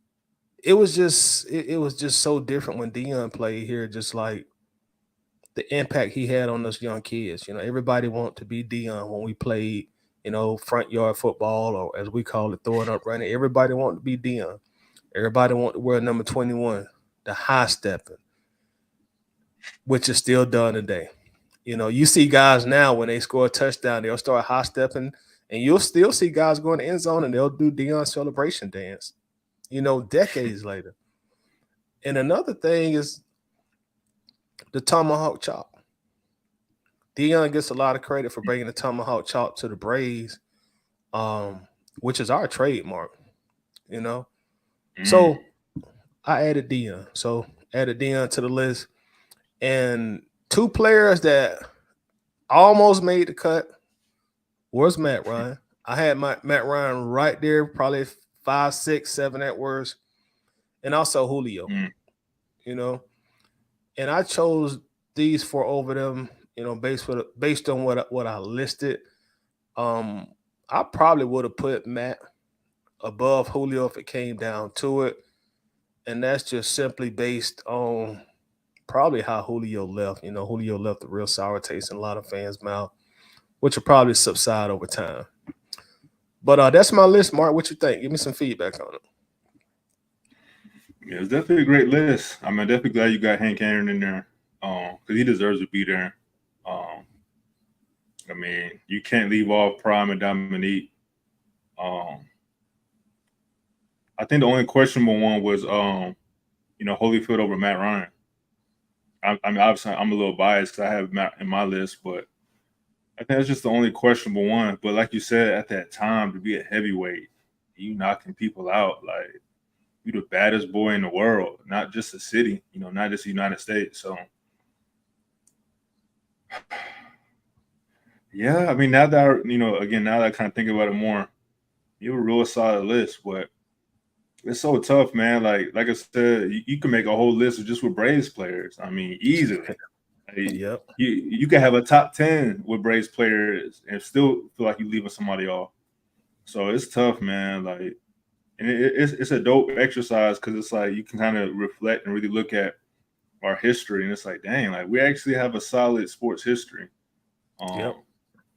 it was just so different when Deion played here, just like the impact he had on us young kids. Everybody wanted to be Deion when we played, front yard football, or as we call it, throwing up running. Everybody wanted to be Deion. Everybody wanted to wear number 21, the high stepping, which is still done today. You see guys now when they score a touchdown, they'll start high stepping, and you'll still see guys go in the end zone and they'll do Deion celebration dance, decades later. And another thing is the tomahawk chop. Deion gets a lot of credit for bringing the tomahawk chop to the Braves, which is our trademark, So I added Deion. Added Deion to the list. And two players that almost made the cut was Matt Ryan. I had Matt Ryan right there, probably 5, 6, 7 at worst, and also Julio. Mm. You know, and I chose these four over them. You know, based on what I listed. I probably would have put Matt above Julio if it came down to it, and that's just simply based on probably how Julio left. You know, Julio left a real sour taste in a lot of fans' mouth, which will probably subside over time. But that's my list, Mark. What you think? Give me some feedback on it. Yeah, it's definitely a great list. I'm definitely glad you got Hank Aaron in there, because he deserves to be there. I mean, you can't leave off Prime and Dominique. I think the only questionable one was, Holyfield over Matt Ryan. I mean, obviously, I'm a little biased because I have Matt in my list, but I think that's just the only questionable one. But like you said, at that time, to be a heavyweight, you knocking people out, like, you the baddest boy in the world, not just the city, not just the United States. So, yeah, I mean, now that I kind of think about it more, you have a real solid list, but it's so tough, man. Like I said, you can make a whole list of just with Braves players. I mean, easily. Yep. You can have a top 10 with Braves players and still feel like you're leaving somebody off. So it's tough, man. Like, and it's a dope exercise because it's like you can kind of reflect and really look at our history, and it's like, dang, like we actually have a solid sports history. Yep.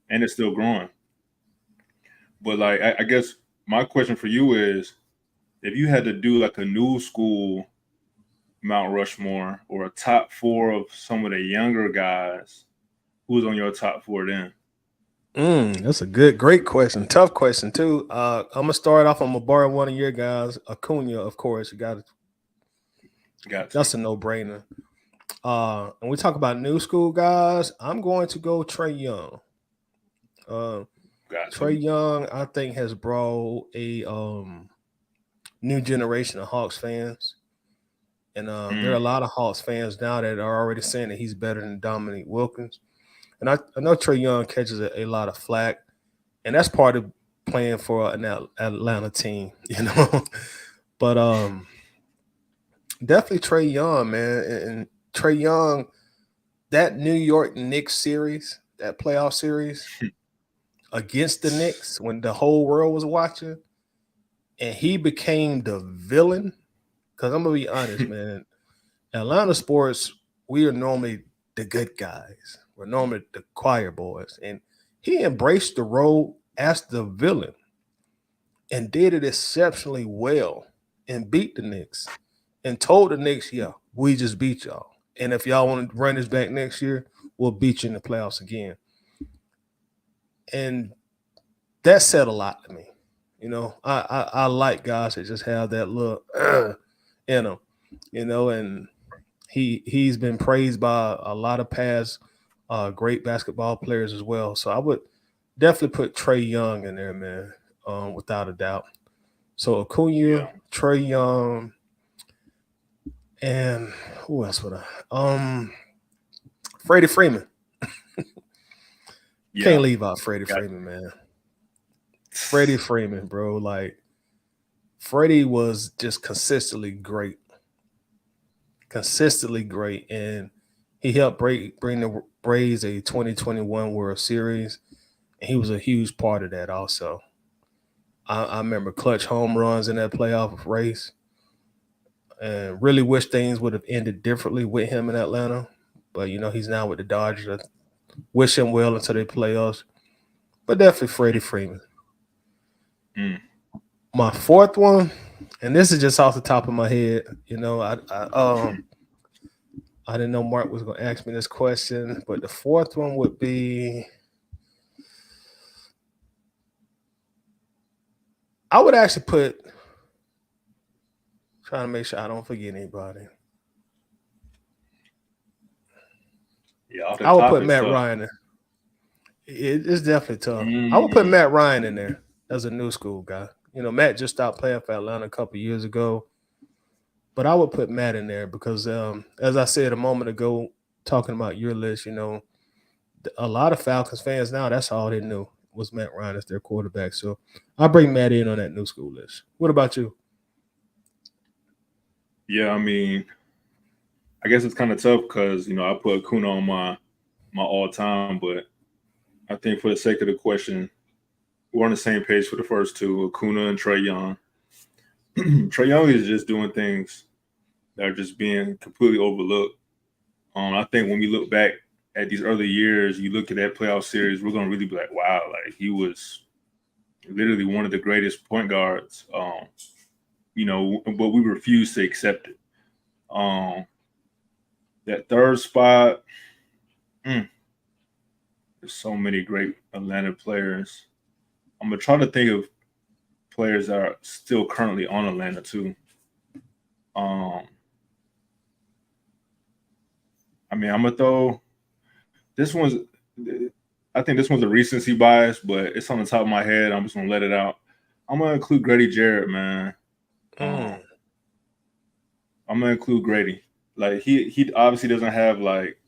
And it's still growing. But like, I guess my question for you is, if you had to do like a new school Mount Rushmore or a top 4 of some of the younger guys, who's on your top 4 then? That's a great question. Tough question too. I'm gonna start off. I'm gonna borrow one of your guys, Acuna, of course. You got it. That's a no-brainer. And we talk about new school guys. I'm going to go Trae Young. Trae Young, I think, has brought a new generation of Hawks fans, and there are a lot of Hawks fans now that are already saying that he's better than Dominique Wilkins. And I know Trae Young catches a lot of flack, and that's part of playing for an Atlanta team, But definitely Trae Young, man. And Trae Young, that New York Knicks series, that playoff series against the Knicks when the whole world was watching, and he became the villain. Because I'm going to be honest, man. Atlanta sports, we are normally the good guys. We're normally the choir boys. And he embraced the role as the villain and did it exceptionally well and beat the Knicks and told the Knicks, yeah, we just beat y'all. And if y'all want to run this back next year, we'll beat you in the playoffs again. And that said a lot to me. I like guys that just have that look in them, and he's been praised by a lot of past great basketball players as well. So I would definitely put Trae Young in there, man, without a doubt. So Acuna, Trae Young, and who else would I? Freddie Freeman. Can't leave out Freddie Freeman, man. Freddie Freeman, bro. Like, Freddie was just consistently great. And he helped bring the Braves a 2021 World Series, and he was a huge part of that also. I remember clutch home runs in that playoff race, and really wish things would have ended differently with him in Atlanta. But, he's now with the Dodgers. Wish him well until they playoffs. But definitely Freddie Freeman. My fourth one, and this is just off the top of my head, I didn't know Mark was going to ask me this question, but the fourth one would be, I would actually trying to make sure I don't forget anybody. Yeah, I would put Matt Ryan in. It's definitely tough. I would put Matt Ryan in there as a new school guy. Matt just stopped playing for Atlanta a couple years ago. But I would put Matt in there because, as I said a moment ago, talking about your list, a lot of Falcons fans now, that's all they knew was Matt Ryan as their quarterback. So I'll bring Matt in on that new school list. What about you? Yeah, I mean, I guess it's kind of tough because I put Acuna on my all time, but I think for the sake of the question, we're on the same page for the first two, Acuna and Trae Young. Trae Young is just doing things that are just being completely overlooked. I think when we look back at these early years, you look at that playoff series, we're gonna really be like, wow, like he was literally one of the greatest point guards. But we refuse to accept it. That third spot, there's so many great Atlanta players. I'm gonna try to think of players that are still currently on Atlanta too. I mean, I'm gonna throw this one's. I think this one's a recency bias, but it's on the top of my head. I'm just gonna let it out. I'm gonna include Grady Jarrett, man. I'm gonna include Grady. Like he obviously doesn't have like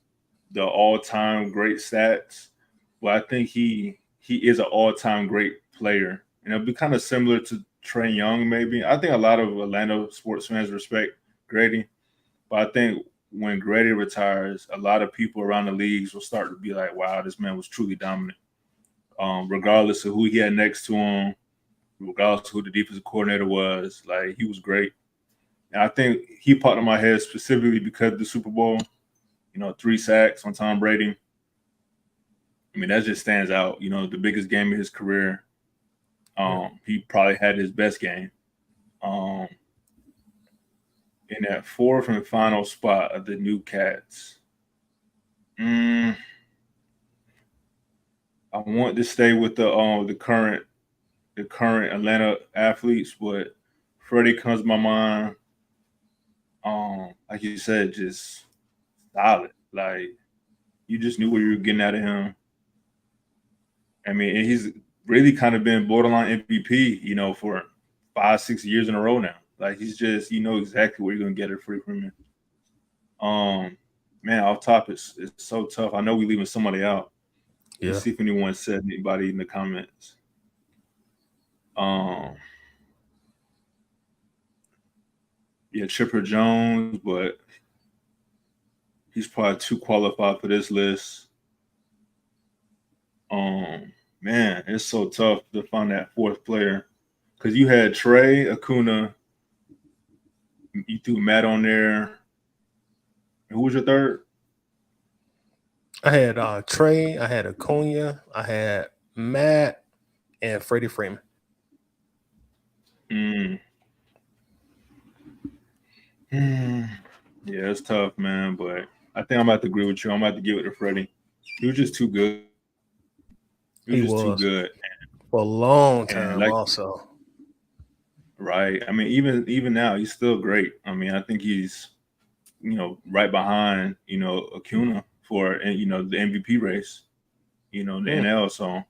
the all-time great stats, but I think he is an all-time great player, and it'll be kind of similar to Trae Young, maybe. I think a lot of Atlanta sports fans respect Grady, but I think when Grady retires, a lot of people around the leagues will start to be like, wow, this man was truly dominant. Regardless of who he had next to him, regardless of who the defensive coordinator was, like he was great. And I think he popped in my head specifically because of the Super Bowl, 3 sacks on Tom Brady. I mean, that just stands out, the biggest game of his career. He probably had his best game. In that fourth and final spot of the new Cats. I want to stay with the current Atlanta athletes, but Freddie comes to my mind. Like you said, just solid. Like you just knew what you were getting out of him. I mean, and he's really kind of been borderline MVP, for 5-6 years in a row now. Like he's just, exactly what you're gonna get it free from him. Man, off top, it's so tough. I know we're leaving somebody out. Yeah. Let's see if anyone said anybody in the comments. Yeah, Chipper Jones, but he's probably too qualified for this list. Man, it's so tough to find that fourth player because you had Trae, Acuna. You threw Matt on there. Who was your third? I had Trae, I had Acuna, I had Matt, and Freddie Freeman. Yeah, it's tough, man, but I think I'm about to agree with you. I'm about to give it to Freddie. He was just too good. He was just too good. For a long time also. Right. I mean, even now, he's still great. I mean, I think he's, right behind, Acuna for, the MVP race, the NL. So,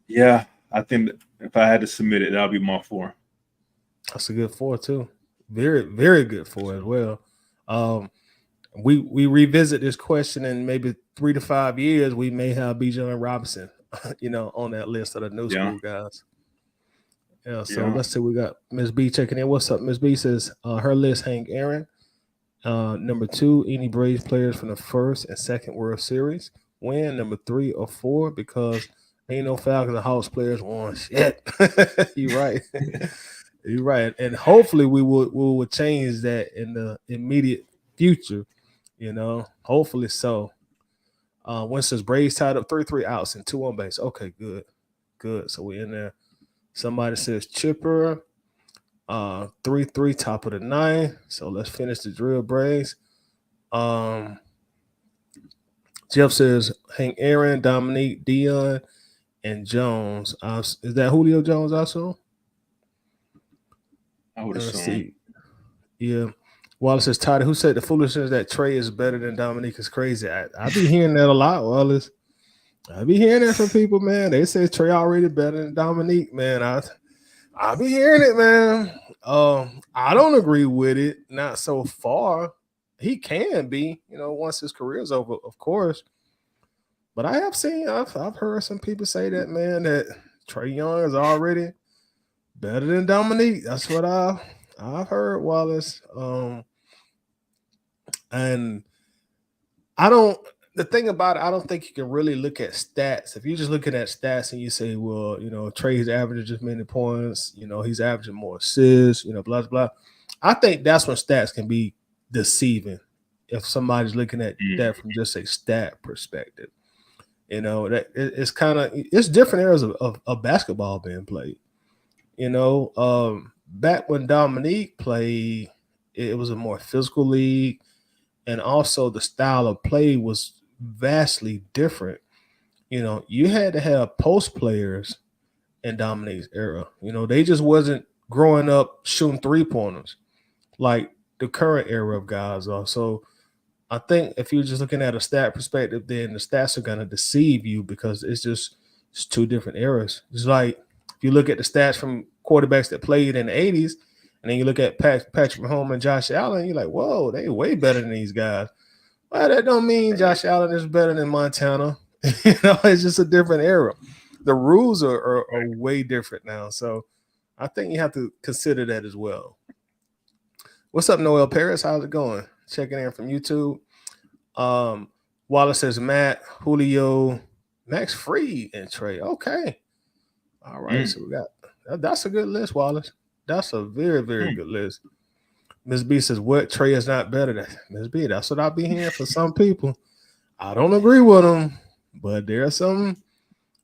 yeah, I think if I had to submit it, that would be my 4. That's a good 4 too. Very, very good 4 as well. We revisit this question in maybe 3 to 5 years. We may have Bijan Robinson, on that list of the new school guys. Yeah, so let's see. We got Ms. B checking in. What's up? Ms. B says her list: Hank Aaron. Number 2, any Braves players from the first and second World Series win. Number 3 or 4, because ain't no Falcons and Hawks players won shit. You're right. You're right. And hopefully we will change that in the immediate future. Hopefully so. Winston's Braves tied up 3 outs and 2 on base. Okay, good. So we're in there. Somebody says Chipper, 3-3, top of the 9. So let's finish the drill, Braves. Jeff says Hank Aaron, Dominique, Dion, and Jones. Is that Julio Jones also? I would assume. See. Yeah. Wallace says, Todd, who said the foolishness that Trae is better than Dominique is crazy? I be hearing that a lot, Wallace. I be hearing that from people, man. They say Trae already better than Dominique, man. I be hearing it, man. I don't agree with it. Not so far. he can be, once his career's over, of course. But I've heard some people say that, man, that Trae Young is already better than Dominique. That's what I've heard, Wallace. And I don't. The thing about it, I don't think you can really look at stats. If you're just looking at stats and you say, well, Trey's averaging just many points, he's averaging more assists, blah, blah, blah. I think that's when stats can be deceiving if somebody's looking at that from just a stat perspective. That it's different areas of basketball being played. Back when Dominique played, it was a more physical league, and also the style of play was vastly different. You had to have post players in Dominique's era. They just wasn't growing up shooting 3-pointers like the current era of guys are. So I think if you're just looking at a stat perspective, then the stats are going to deceive you because it's two different eras. It's like if you look at the stats from quarterbacks that played in the 80s, and then you look at Patrick Mahomes and Josh Allen, you're like, whoa, they way better than these guys. Well, that don't mean Josh Allen is better than Montana. It's just a different era. The rules are way different now. So I think you have to consider that as well. What's up, Noel Paris? How's it going? Checking in from YouTube. Wallace says Matt, Julio, Max Fried, and Trey. Okay. All right. So we got that's a good list, Wallace. That's a very, very good list. Ms. B says, what? Trey is not better than Ms. B. That's what I'll be hearing for some people. I don't agree with them, but there are some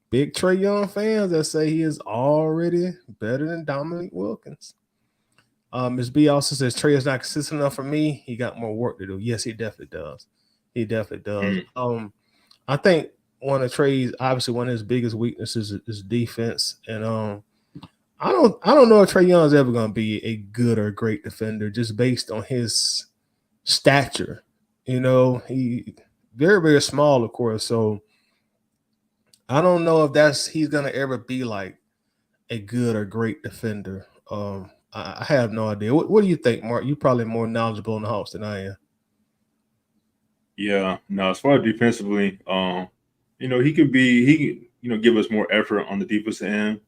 big Trey Young fans that say he is already better than Dominique Wilkins. Ms. B also says Trey is not consistent enough for me. He got more work to do. Yes, he definitely does. He definitely does. I think one of Trey's, obviously one of his biggest weaknesses is defense. And I don't know if Trey Young is ever going to be a good or great defender just based on his stature. He very, very small, of course. So I don't know if he's going to ever be like a good or great defender. I have no idea. What do you think, Mark? You're probably more knowledgeable in the Hawks than I am. Yeah, no, as far as defensively, he can give us more effort on the defensive end.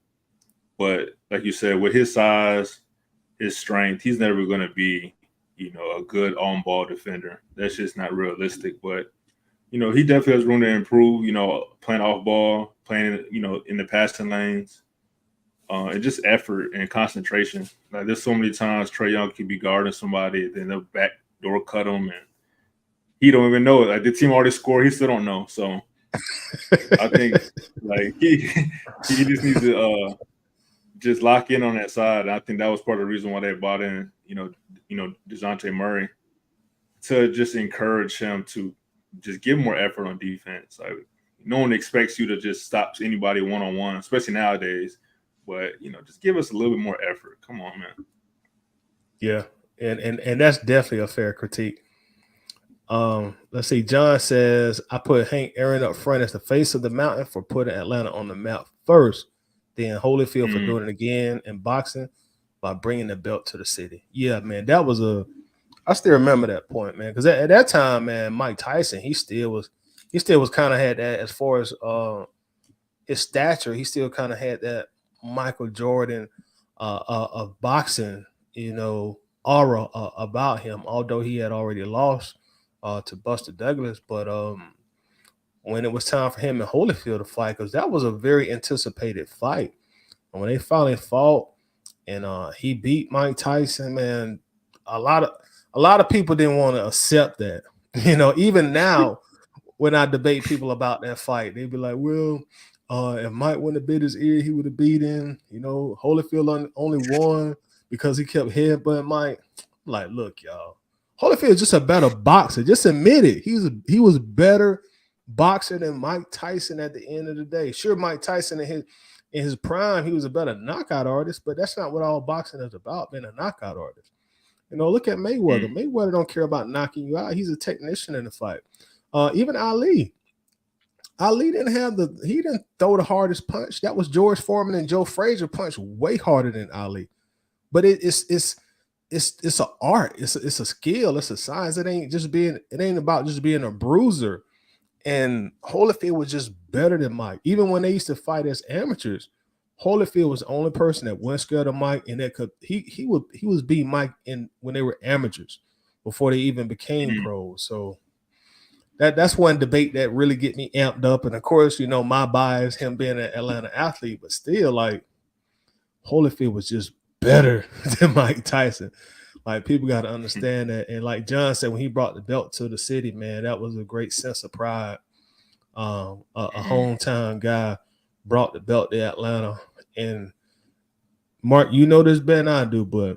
But like you said, with his size, his strength, he's never going to be, a good on-ball defender. That's just not realistic. But, he definitely has room to improve, playing off ball, playing, in the passing lanes, and just effort and concentration. Like there's so many times Trae Young can be guarding somebody, then they'll backdoor cut him, and he don't even know it. Like the team already scored, he still don't know. So I think like he just needs to just lock in on that side. And I think that was part of the reason why they bought in, DeJounte Murray to just encourage him to just give more effort on defense. Like no one expects you to just stop anybody one-on-one, especially nowadays. But just give us a little bit more effort. Come on, man. Yeah, and that's definitely a fair critique. Let's see. John says, I put Hank Aaron up front as the face of the mountain for putting Atlanta on the map first. Then Holyfield for doing it again in boxing by bringing the belt to the city. Yeah, man, I still remember that point, man, because at that time, man, Mike Tyson, he still was kind of had that as far as his stature. He still kind of had that Michael Jordan of boxing, aura about him, although he had already lost to Buster Douglas. But when it was time for him and Holyfield to fight, because that was a very anticipated fight. And when they finally fought and he beat Mike Tyson, man, a lot of people didn't want to accept that. Even now, when I debate people about that fight, they'd be like, well, if Mike wouldn't have bit his ear, he would have beat him. Holyfield only won because he kept headbutting Mike. I'm like, look, y'all, Holyfield is just a better boxer. Just admit it. He was better boxer than Mike Tyson at the end of the day. Sure, Mike Tyson in his prime, he was a better knockout artist, but that's not what all boxing is about, being a knockout artist. Look at Mayweather. Mayweather don't care about knocking you out. He's a technician in the fight. Even Ali. Ali he didn't throw the hardest punch. That was George Foreman and Joe Frazier punched way harder than Ali. But it's it's an art. It's a skill. It's a science. It ain't about just being a bruiser. And Holyfield was just better than Mike. Even when they used to fight as amateurs, Holyfield was the only person that wasn't scared of Mike, and that could he was beating Mike in when they were amateurs before they even became pros. So that's one debate that really get me amped up. And of course, my bias, him being an Atlanta athlete, but still, like, Holyfield was just better than Mike Tyson. Like, people got to understand that. And like John said, when he brought the belt to the city, man, that was a great sense of pride. A hometown guy brought the belt to Atlanta. And Mark, you know this better than I do, but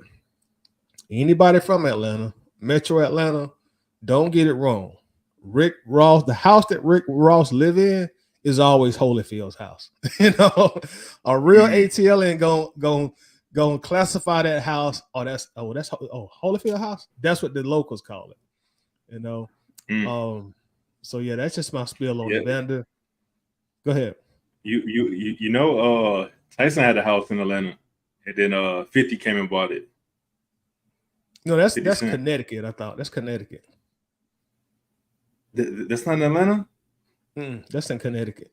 anybody from Atlanta, Metro Atlanta, don't get it wrong. Rick Ross, the house that Rick Ross live in is always Holyfield's house. A real ATL ain't gonna classify that house. That's Holyfield house. That's what the locals call it. So yeah, that's just my spiel on the vendor. Go ahead. Tyson had a house in Atlanta, and then 50 came and bought it. No, that's Connecticut. I thought that's Connecticut. That's not in Atlanta? That's in Connecticut.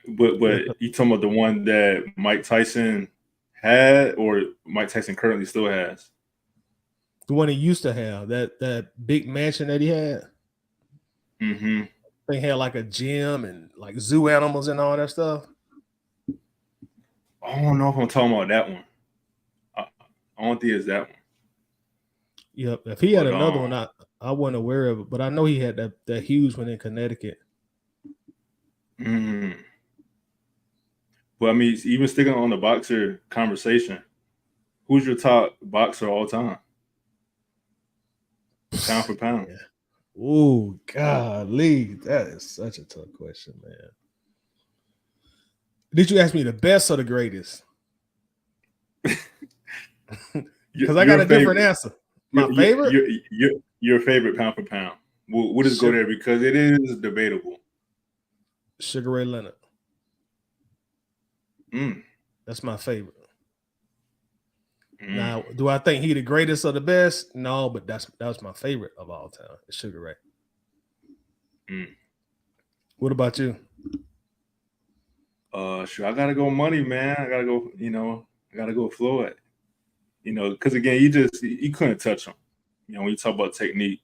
But you talking about the one that Mike Tyson had, or Mike Tyson currently still has? The one he used to have, that big mansion that he had. They had like a gym and like zoo animals and all that stuff. I don't know if I'm talking about that one. I don't think it's that one. Yep. If he had another one, I wasn't aware of it, but I know he had that huge one in Connecticut. But I mean, even sticking on the boxer conversation, who's your top boxer all time? Pound for pound. Yeah. Oh, golly. That is such a tough question, man. Did you ask me the best or the greatest? Because I got a different answer. My favorite? Your favorite pound for pound. We'll just go there because it is debatable. Sugar Ray Leonard. That's my favorite. Now, do I think he the greatest or the best? No, but that was my favorite of all time. Sugar Ray. What about you? Sure. I gotta go money, man. I gotta go. I gotta go Floyd. Because again, you couldn't touch him. When you talk about technique.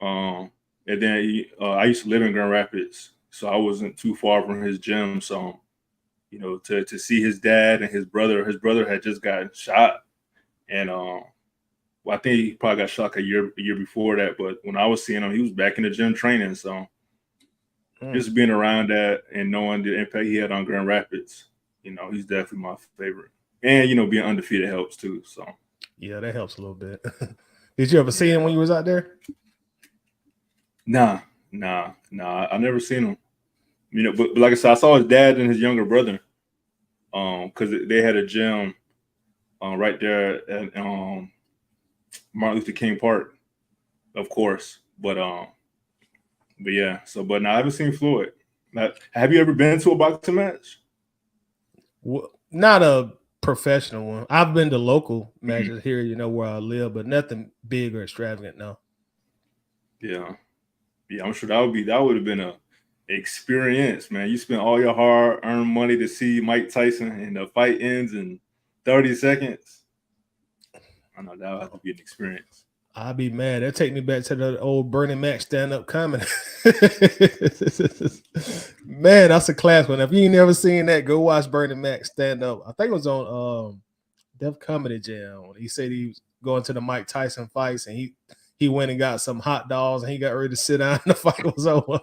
And then I used to live in Grand Rapids, so I wasn't too far from his gym. So, to see his dad and his brother had just gotten shot, and I think he probably got shot a year before that. But when I was seeing him, he was back in the gym training. So just being around that and knowing the impact he had on Grand Rapids, he's definitely my favorite. And being undefeated helps too. So yeah, that helps a little bit. Did you ever see him when you was out there? Nah. I never seen him. But like I said, I saw his dad and his younger brother. Because they had a gym right there at Martin Luther King Park, of course. But yeah. But now I haven't seen Floyd. Now, have you ever been to a boxing match? Well, not a professional one. I've been to local matches here, where I live, but nothing big or extravagant. No. Yeah, I'm sure that would have been a experience, man. You spent all your hard-earned money to see Mike Tyson, and the fight ends in 30 seconds. I know that would have to be an experience. I'd be mad. That take me back to the old Bernie Mac stand-up comedy. Man, that's a class one. If you ain't never seen that, go watch Bernie Mac stand-up. I think it was on Def Comedy Jam. He said he was going to the Mike Tyson fights, and he went and got some hot dogs, and he got ready to sit down, and the fight was over.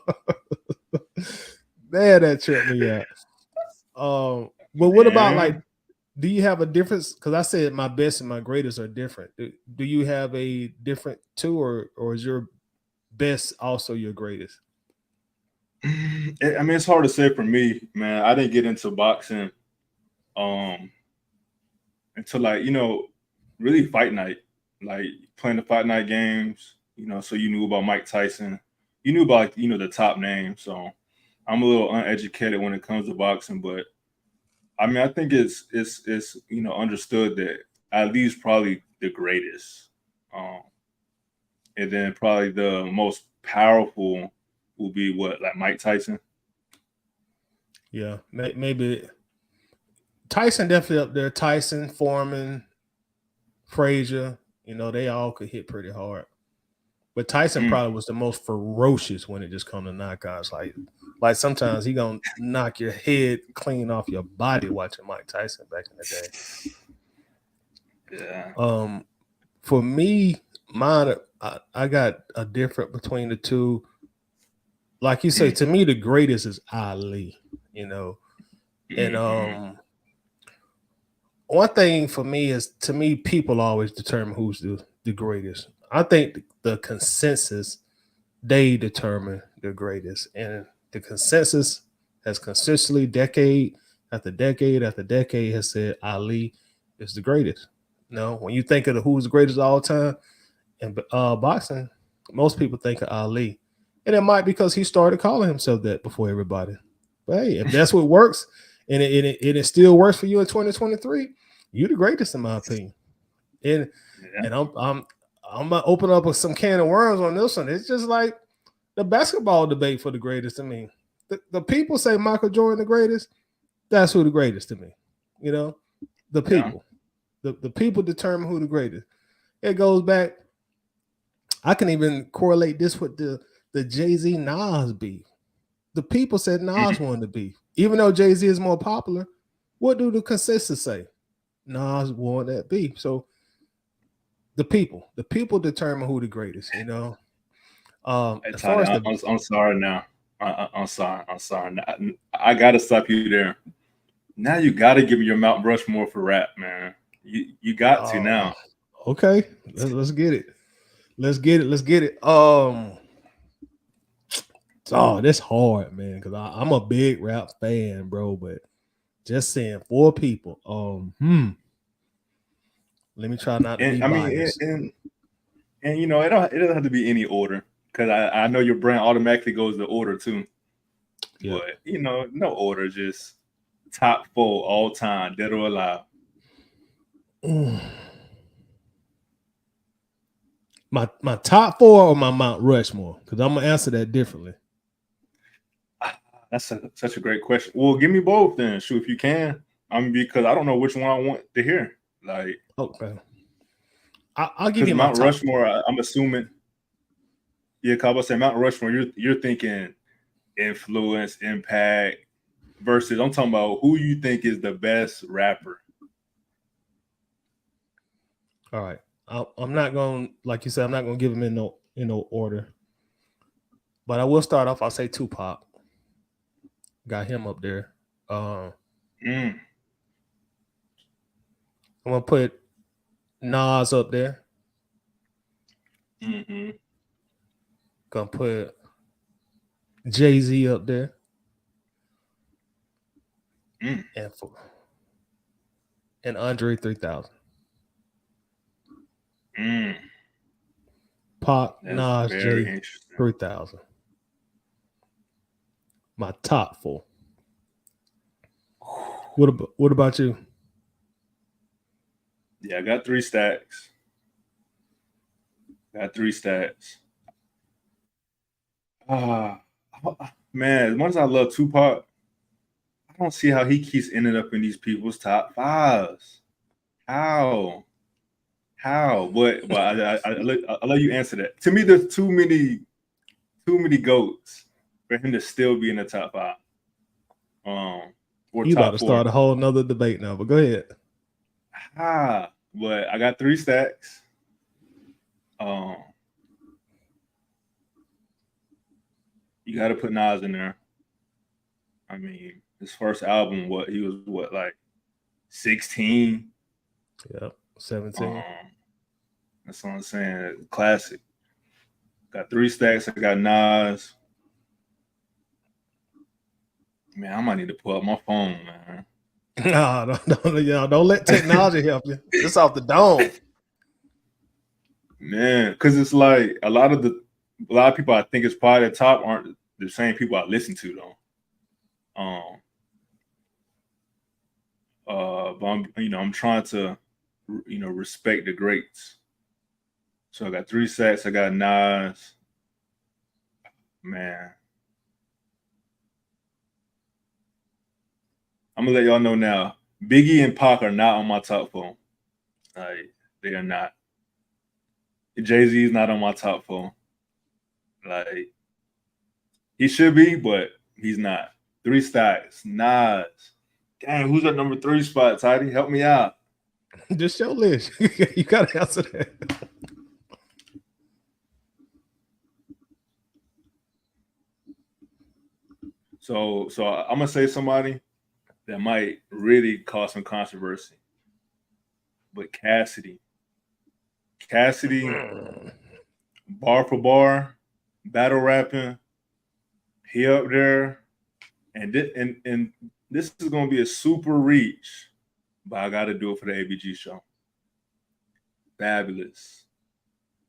Man, that tripped me out. But what about, like, do you have a difference? Because I said my best and my greatest are different. Do you have a different two, or is your best also your greatest? I mean, it's hard to say for me, man. I didn't get into boxing until, like, really fight night, like playing the fight night games, so you knew about Mike Tyson. You knew about, the top names. So I'm a little uneducated when it comes to boxing, but I mean, I think it's understood that Ali's probably the greatest, and then probably the most powerful will be like Mike Tyson. Yeah, maybe Tyson definitely up there. Tyson, Foreman, Frazier, they all could hit pretty hard. But Tyson probably was the most ferocious when it just comes to knockouts. Like sometimes he gonna knock your head clean off your body watching Mike Tyson back in the day. Yeah. For me, mine, I got a different between the two. Like you say, to me, the greatest is Ali. And one thing for me is, to me, people always determine who's the greatest. I think the consensus, they determine the greatest, and the consensus has consistently, decade after decade after decade, has said Ali is the greatest. When you think of who's the greatest of all time in boxing, most people think of Ali, and it might be because he started calling himself that before everybody. But hey, if that's what works, and it still works for you in 2023, you're the greatest in my opinion. And I'm gonna open up some can of worms on this one. It's just like the basketball debate for the greatest to me. The people say Michael Jordan the greatest. That's who the greatest to me. The people. Yeah. The people determine who the greatest. It goes back. I can even correlate this with the Jay-Z Nas beef. The people said Nas won the beef. Even though Jay-Z is more popular, what do the consensus say? Nas won that beef. So the people determine who the greatest, Hey, as far as I'm sorry now. I'm sorry. I gotta stop you there. Now you gotta give me your Mount Rushmore for rap, man. You got to now. Okay, let's get it. Let's get it. That's hard, man, because I'm a big rap fan, bro. But just saying, 4 people. Let me try not to be biased. And it doesn't have to be any order, because I know your brand automatically goes to order too. Yeah. But no order, just top 4 all time, dead or alive. My top 4 or my Mount Rushmore? Because I'm gonna answer that differently. That's such a great question. Well, give me both then, shoot, if you can. Because I don't know which one I want to hear. Like, okay, I'll give you Mount my Rushmore. I'm assuming. Yeah, Cabo said Mount Rushmore. You're thinking influence, impact, versus I'm talking about who you think is the best rapper. All right, I'm not going, like you said, I'm not going to give them in no order, but I will start off. I'll say Tupac. Got him up there. I'm gonna put Nas up there. Gonna put Jay-Z up there. And Andre 3000. Pac, Nas, Jay, 3000. My top 4. What about you? Yeah, I got 3 stacks. Man, as much as I love Tupac, I don't see how he keeps ending up in these people's top 5s. How? But I'll let you answer that. To me, there's too many GOATs for him to still be in the top 5. Or you top about to 4. start a whole nother debate now, but go ahead. But I got 3 stacks. You got to put Nas in there. I mean, his first album, he was like 16? Yep, 17. That's what I'm saying. Classic. Got 3 stacks. I got Nas. Man, I might need to pull up my phone, man. No, don't let technology help you. It's off the dome. Man, because it's like a lot of people I think is probably the top aren't the same people I listen to though. but I'm trying to, respect the greats. So I got 3 sacks. I got Nas. Man, I'm gonna let y'all know now. Biggie and Pac are not on my top 4. Like, they are not. Jay-Z is not on my top 4. Like, he should be, but he's not. 3 stacks. Nas. Dang, who's at number 3 spot, Tidy? Help me out. Just your list. You gotta answer that. So I'm gonna say somebody that might really cause some controversy. But Cassidy, bar for bar, battle rapping, he up there, and this is gonna be a super reach, but I gotta do it for the ABG show. Fabulous,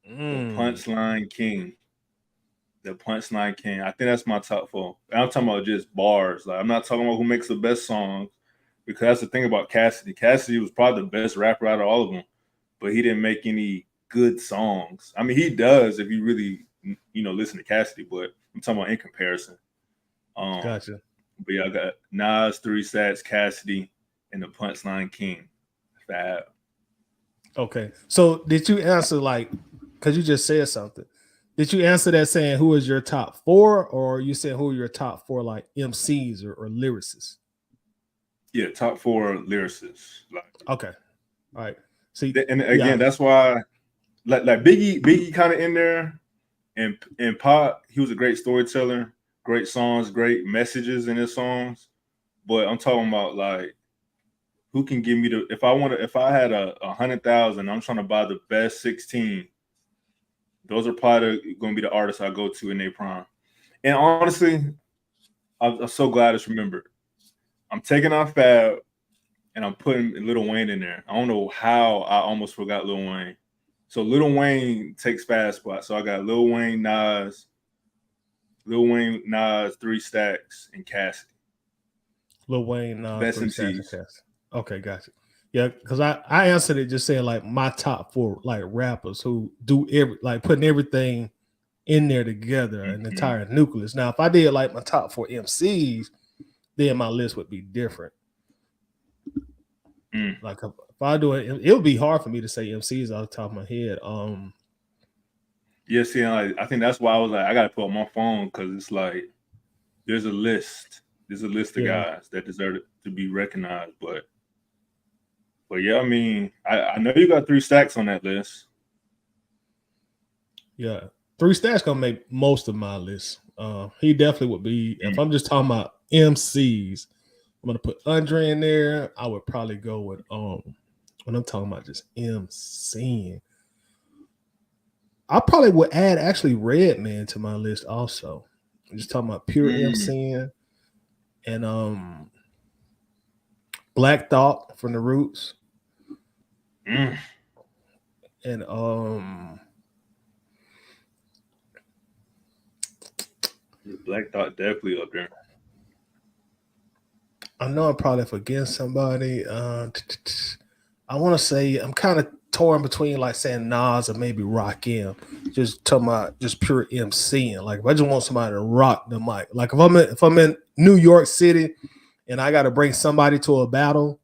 the Punchline King. The Punchline King. I think that's my top 4. I'm talking about just bars. Like, I'm not talking about who makes the best songs, because that's the thing about Cassidy. Cassidy was probably the best rapper out of all of them, but he didn't make any good songs. I mean, he does if you really, listen to Cassidy, but I'm talking about in comparison. Gotcha. But yeah, I got Nas, 3 sacks, Cassidy, and the Punchline King. Fab. Okay. So did you answer, like, because you just said something? Did you answer that saying who is your top 4, or you said who are your top 4 like MCs or lyricists? Yeah, top 4 lyricists. Like, okay. All right. See, and again, that's why like Biggie kind of in there, and Pop, he was a great storyteller, great songs, great messages in his songs. But I'm talking about, like, who can give me if I had a 100,000, I'm trying to buy the best 16. Those are probably going to be the artists I go to in their prime. And honestly, I'm so glad it's remembered. I'm taking off Fab and I'm putting Lil Wayne in there. I don't know how I almost forgot Lil Wayne. So Lil Wayne takes Fab's spot. So I got Lil Wayne, Nas, 3 stacks, and Cassidy. Lil Wayne, best 3 stacks, and MCs. Cassidy. Okay, gotcha. Yeah, because I answered it just saying like my top 4 like rappers who do putting everything in there together, an entire nucleus. Now, if I did like my top 4 MCs, then my list would be different. Like if I do it, it'll be hard for me to say MCs off the top of my head. Yeah, see, I think that's why I was like, I gotta pull up my phone, because it's like there's a list. There's a list of guys that deserve to be recognized, but yeah, I mean, I know you got 3 stacks on that list. Yeah, 3 stacks gonna make most of my list. He definitely would be. If I'm just talking about MCs, I'm gonna put Andre in there. I would probably go with when I'm talking about just MCing, I probably would add actually Redman to my list also. I'm just talking about pure MCing, and Black Thought from the Roots. And Black Thought definitely up there. I know I'm probably forgetting somebody. I want to say I'm kind of torn between like saying Nas or maybe Rakim. Just talking about just pure MCing. Like if I just want somebody to rock the mic. Like if I'm in New York City and I got to bring somebody to a battle,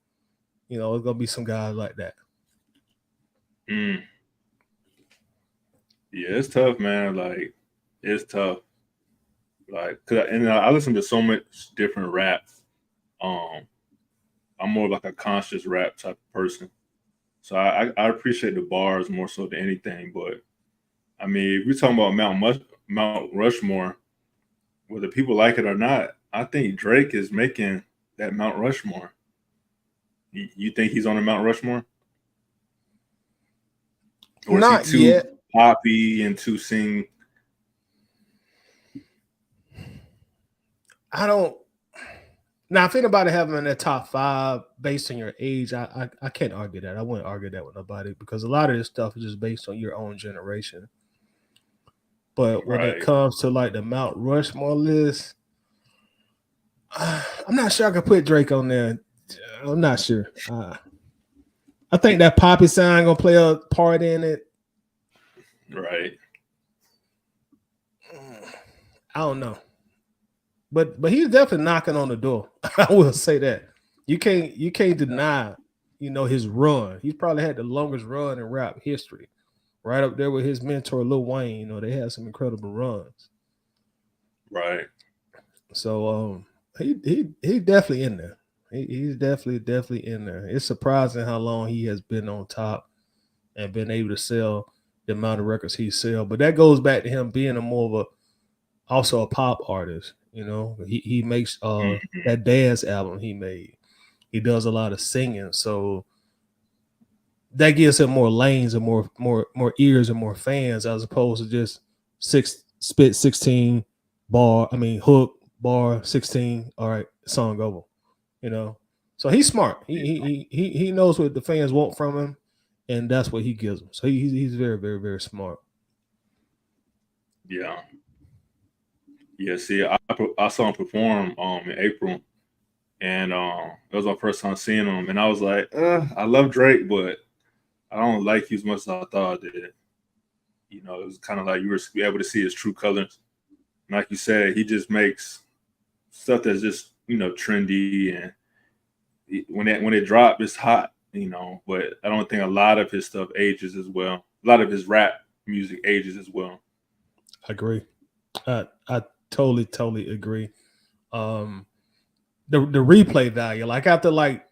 it's gonna be some guys like that. Yeah, it's tough, man. Like it's tough. Like, I listen to so much different rap. I'm more like a conscious rap type of person. So I appreciate the bars more so than anything. But I mean, if we're talking about Mount Rushmore, whether people like it or not, I think Drake is making that Mount Rushmore. You think he's on the Mount Rushmore? Or Not is he too yet. poppy and too sing? I don't. Now, if anybody having in their top 5 based on your age, I can't argue that. I wouldn't argue that with nobody because a lot of this stuff is just based on your own generation. But when it comes to like the Mount Rushmore list, I'm not sure I could put Drake on there I'm not sure. I think that poppy sound gonna play a part in it. Right. I don't know, but he's definitely knocking on the door. I will say that you can't deny, his run. He's probably had the longest run in rap history, right up there with his mentor Lil Wayne. They had some incredible runs. Right. So he definitely in there. He's definitely in there. It's surprising how long he has been on top and been able to sell the amount of records he sell. But that goes back to him being also a pop artist. He makes that dance album he made. He does a lot of singing, so that gives him more lanes and more ears and more fans as opposed to just 16 bar. I mean hook bar 16. All right, song over. So he's smart. He knows what the fans want from him, and that's what he gives them. So he's very, very, very smart. Yeah. Yeah. See, I saw him perform in April, and it was my first time seeing him, and I was like, I love Drake, but I don't like you as much as I thought I did. It was kind of like you were able to see his true colors. And like you said, he just makes stuff that's just trendy, and when it drops, it's hot. But I don't think a lot of his stuff ages as well. A lot of his rap music ages as well. I agree. I totally agree. The replay value, like after like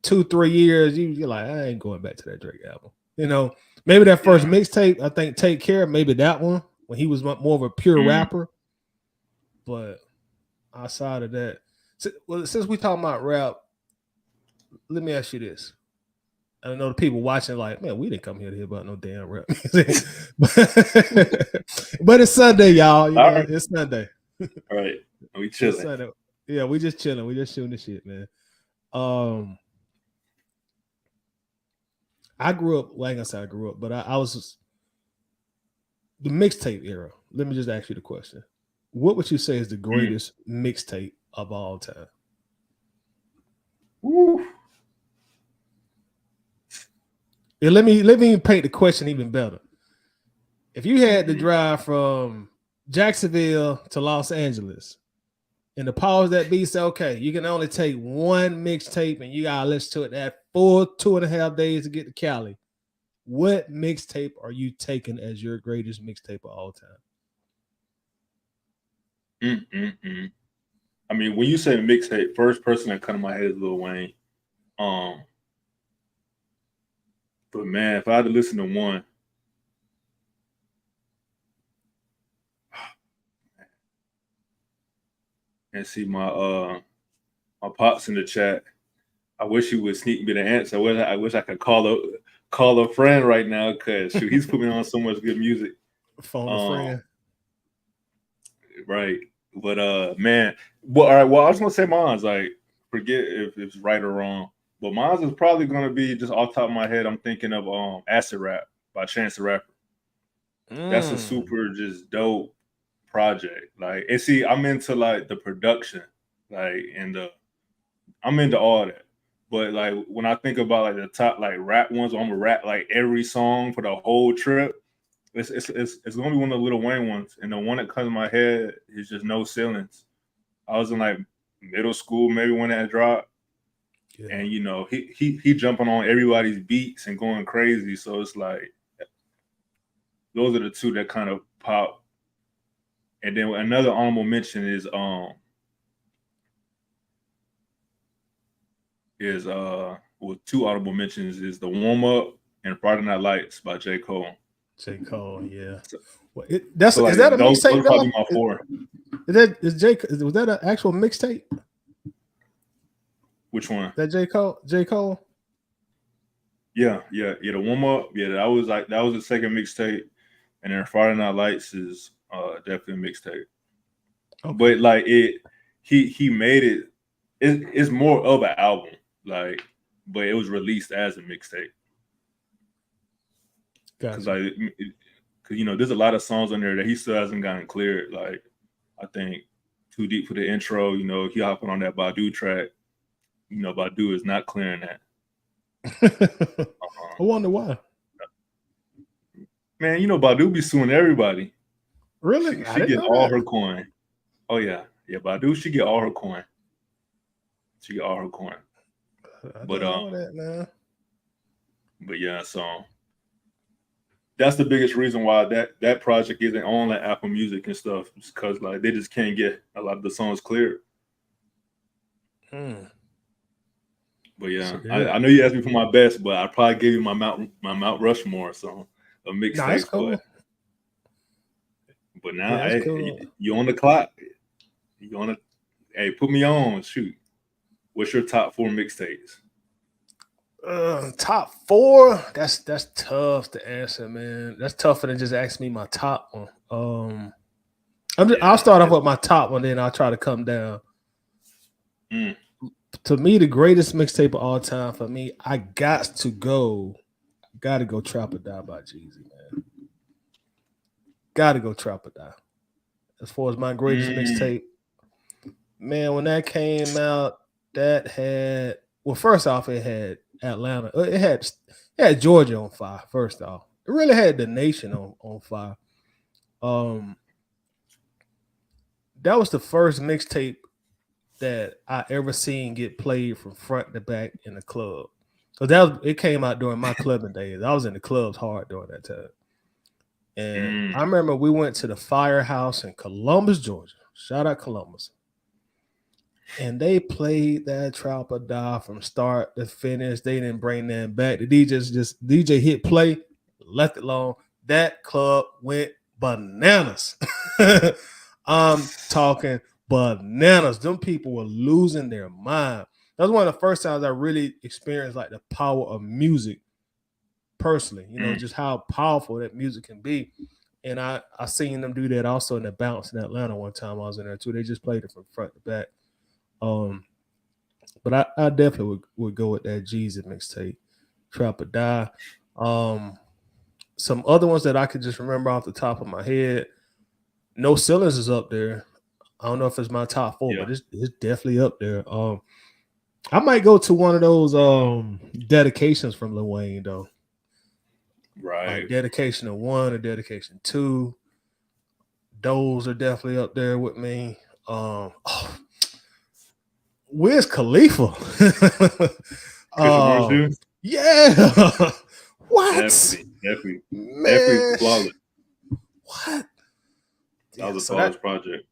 2-3 years, you're like, I ain't going back to that Drake album. Maybe that first mixtape, I think Take Care, maybe that one when he was more of a pure rapper. But outside of that, since we talking about rap, let me ask you this. I know the people watching like, man, we didn't come here to hear about no damn rap music. But it's Sunday, y'all. Right. It's Sunday. All right. We chilling. Yeah, we just chilling. We just shooting the shit, man. I grew up, like I said, I grew up, but I was the mixtape era. Let me just ask you the question. What would you say is the greatest mixtape of all time? Woo. Yeah, let me paint the question even better. If you had to drive from Jacksonville to Los Angeles, and the powers that be say, okay, you can only take one mixtape and you gotta listen to it that full 2.5 days to get to Cali. What mixtape are you taking as your greatest mixtape of all time? I mean, when you say mixtape, first person that comes to my head is Lil Wayne. But man, if I had to listen to one, and see my pops in the chat, I wish he would sneak me the answer. I wish I could call a friend right now because he's put me on so much good music. Phone a friend. Right. But man, well, all right. Well, I was gonna say mine's like, forget if it's right or wrong, but mine's is probably gonna be just off the top of my head. I'm thinking of Acid Rap by Chance the Rapper. That's a super just dope project. Like, and see, I'm into like the production, like, and I'm into all that. But like when I think about like the top like rap ones, I'm gonna rap like every song for the whole trip. It's gonna be one of the Lil Wayne ones, and the one that comes to my head is just No Ceilings. I was in like middle school, maybe when that dropped, and he jumping on everybody's beats and going crazy. So it's like those are the two that kind of pop. And then another honorable mention is two honorable mentions is The Warm Up and Friday Night Lights by J. Cole. J. Cole, yeah. So, is that a those mixtape? probably my four. Was that an actual mixtape? Which one? That J. Cole? J. Cole? Yeah. The Warm Up. Yeah, that was the second mixtape, and then Friday Night Lights is definitely a mixtape. Okay. But like he made it. It's more of an album, like, but it was released as a mixtape. Because there's a lot of songs on there that he still hasn't gotten cleared. Like, I think Too Deep for the intro. He hopping on that Badu track. Badu is not clearing that. I wonder why. Man, Badu be suing everybody. Really? She get all her coin. Oh yeah, Badu, she get all her coin. She get all her coin. I didn't know that, man. But yeah, so that's the biggest reason why that project isn't on like Apple Music and stuff, because like they just can't get a lot of the songs cleared. But yeah, I know you asked me for my best, but I probably gave you my Mount Rushmore song, a mixtape. Nah, that's cool. But now, you on the clock. Hey, put me on. Shoot. What's your top 4 mixtapes? Top 4? That's tough to answer, man. That's tougher than just asking me my top one. I'll start off with my top one, then I'll try to come down. To me, the greatest mixtape of all time for me, I got to go Trap or Die by Jeezy, man. Got to go Trap or Die. As far as my greatest mixtape, man, when that came out, that had, well, first off, it had Atlanta. It had Georgia on fire, first off. It really had the nation on fire. That was the first mixtape that I ever seen get played from front to back in the club. So it came out during my clubbing days. I was in the clubs hard during that time. And I remember we went to the Firehouse in Columbus, Georgia. Shout out Columbus. And they played that Trap or Die from start to finish. They didn't bring that back. The DJ hit play, left it alone. That club went bananas. I'm talking bananas. Them people were losing their mind. That was one of the first times I really experienced like the power of music personally, just how powerful that music can be. And I seen them do that also in the Bounce in Atlanta one time. I was in there too. They just played it from front to back. But I definitely would go with that Jeezy mixtape, Trap or Die. Some other ones that I could just remember off the top of my head. No Ceilings is up there. I don't know if it's my top 4, but it's definitely up there. I might go to one of those dedications from Lil Wayne though. Right. Like Dedication 1 or Dedication 2. Those are definitely up there with me. Where's Khalifa? Yeah. What? Definitely. Man. Definitely flawless. What? That was a flawless project.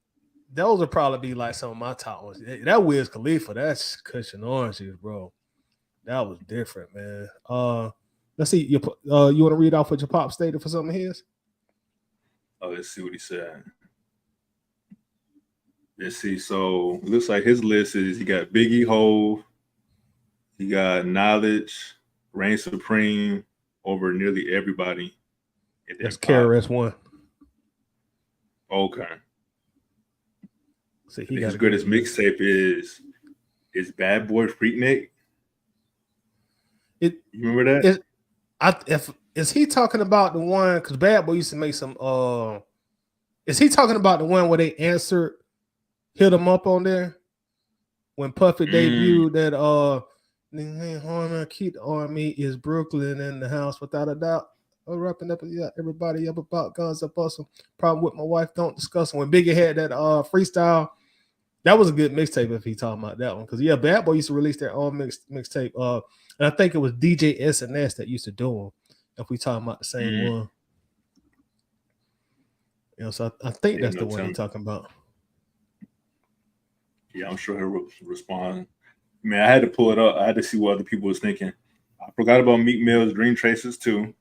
Those would probably be like some of my top ones. That Wiz Khalifa, that's Cushion Oranges, bro. That was different, man. Let's see. You want to read off what your pop stated for some of his? Oh, let's see what he said. Let's see. So it looks like his list is he got Biggie, Hove, he got Knowledge, Reign Supreme over nearly everybody. That's KRS-One. Okay. So his greatest mixtape is Bad Boy Freaknik. You remember that? Is he talking about the one? Because Bad Boy used to make some. Is he talking about the one where they answered, hit him up on there when Puffy debuted that keep the army is Brooklyn in the house without a doubt. Wrapping up everybody up about guns up awesome. Problem with my wife, don't discuss them. When Biggie had that freestyle, that was a good mixtape if he talking about that one. Because Bad Boy used to release their own mixtape. And I think it was DJ SNS that used to do them. If we talking about the same one. So I think that's the one you're talking about. Yeah, I'm sure he'll respond. Man, I had to pull it up. I had to see what other people was thinking. I forgot about Meek Mill's Dream Chasers too.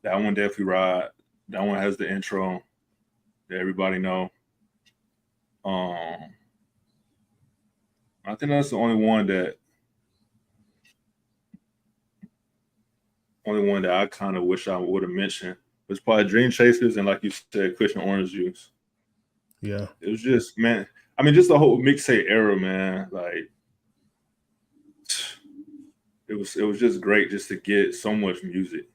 That one definitely ride. That one has the intro that everybody know. I think that's the only one that I kind of wish I would have mentioned. It was probably Dream Chasers and, like you said, Cushion Orange Juice. Yeah. It was just, man, I mean, just the whole mixtape era, man. Like, it was just great just to get so much music.